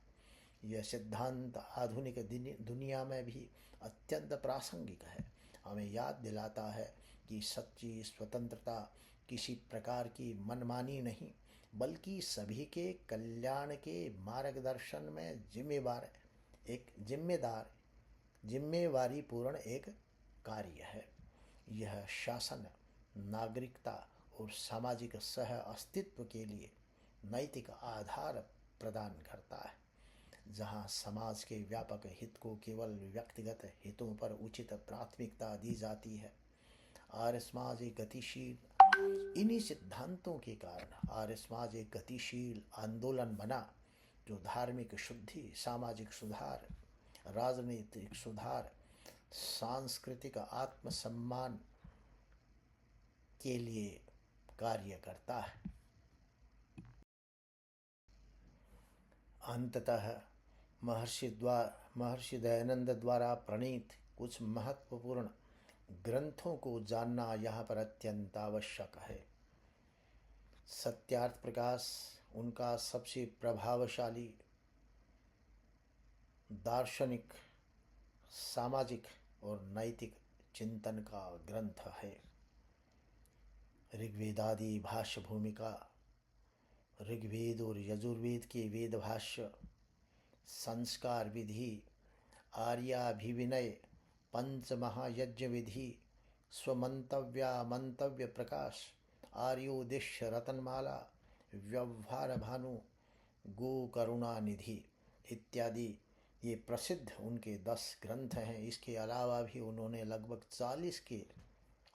यह सिद्धांत आधुनिक दुनिया में भी अत्यंत प्रासंगिक है। हमें याद दिलाता है कि सच्ची स्वतंत्रता किसी प्रकार की मनमानी नहीं, बल्कि सभी के कल्याण के मार्गदर्शन में जिम्मेवारी पूर्ण एक कार्य है। यह शासन, नागरिकता और सामाजिक सह अस्तित्व के लिए नैतिक आधार प्रदान करता है। जहाँ समाज के व्यापक हित को केवल व्यक्तिगत हितों पर उचित प्राथमिकता दी जाती है, आर्य समाज एक गतिशील इन्हीं सिद्धांतों के कारण आर्य समाज एक गतिशील आंदोलन बना जो धार्मिक शुद्धि, सामाजिक सुधार, राजनीतिक सुधार, सांस्कृतिक आत्मसम्मान के लिए कार्य करता है। अंततः महर्षि दयानंद द्वारा प्रणीत कुछ महत्वपूर्ण ग्रंथों को जानना यहाँ पर अत्यंत आवश्यक है। सत्यार्थ प्रकाश उनका सबसे प्रभावशाली दार्शनिक, सामाजिक और नैतिक चिंतन का ग्रंथ है। ऋग्वेदादि भाष्य भूमिका, ऋग्वेद और यजुर्वेद के वेद भाष्य, संस्कार विधि, आर्याभिविनय, पंचमहायज्ञ विधि, स्वमंतव्या मंतव्य प्रकाश, आर्योदिश्य रतनमाला, व्यवहार भानु, गो करुणा निधि इत्यादि ये प्रसिद्ध उनके 10 ग्रंथ हैं। इसके अलावा भी उन्होंने लगभग 40 के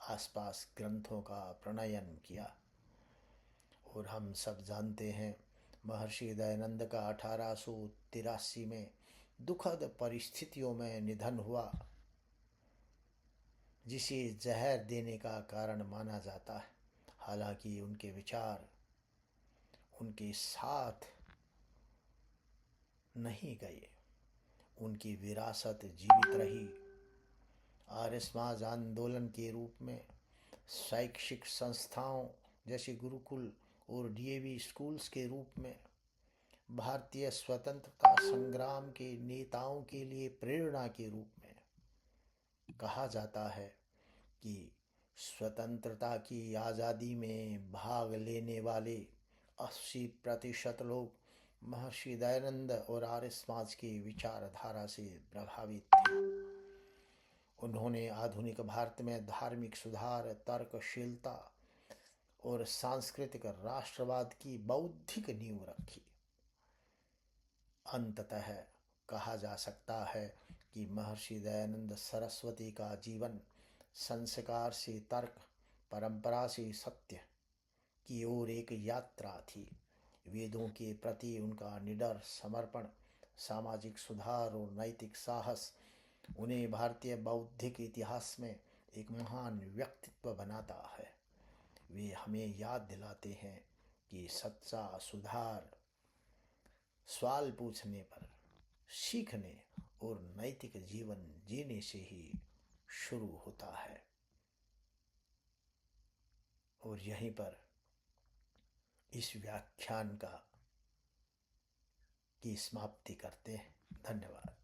आसपास ग्रंथों का प्रणयन किया। और हम सब जानते हैं महर्षि दयानंद का 1883 में दुखद परिस्थितियों में निधन हुआ, जिसे जहर देने का कारण माना जाता है। हालांकि उनके विचार उनके साथ नहीं गए, उनकी विरासत जीवित रही। आर्य समाज आंदोलन के रूप में शैक्षिक संस्थाओं जैसे गुरुकुल और डीएवी स्कूल्स के रूप में भारतीय स्वतंत्रता संग्राम के नेताओं के लिए प्रेरणा के रूप में कहा जाता है कि स्वतंत्रता की आज़ादी में भाग लेने वाले 80% लोग महर्षि दयानंद और आर्य समाज की विचारधारा से प्रभावित थे। उन्होंने आधुनिक भारत में धार्मिक सुधार, तर्कशीलता और सांस्कृतिक राष्ट्रवाद की बौद्धिक नींव रखी। अंततः कहा जा सकता है कि महर्षि दयानंद सरस्वती का जीवन संस्कार से तर्क, परंपरा से सत्य की ओर एक यात्रा थी। वेदों के प्रति उनका निडर समर्पण, सामाजिक सुधार और नैतिक साहस उन्हें भारतीय बौद्धिक इतिहास में एक महान व्यक्तित्व बनाता है। वे हमें याद दिलाते हैं कि सच्चा सुधार सवाल पूछने पर, सीखने और नैतिक जीवन जीने से ही शुरू होता है। और यहीं पर इस व्याख्यान की समाप्ति करते हैं। धन्यवाद।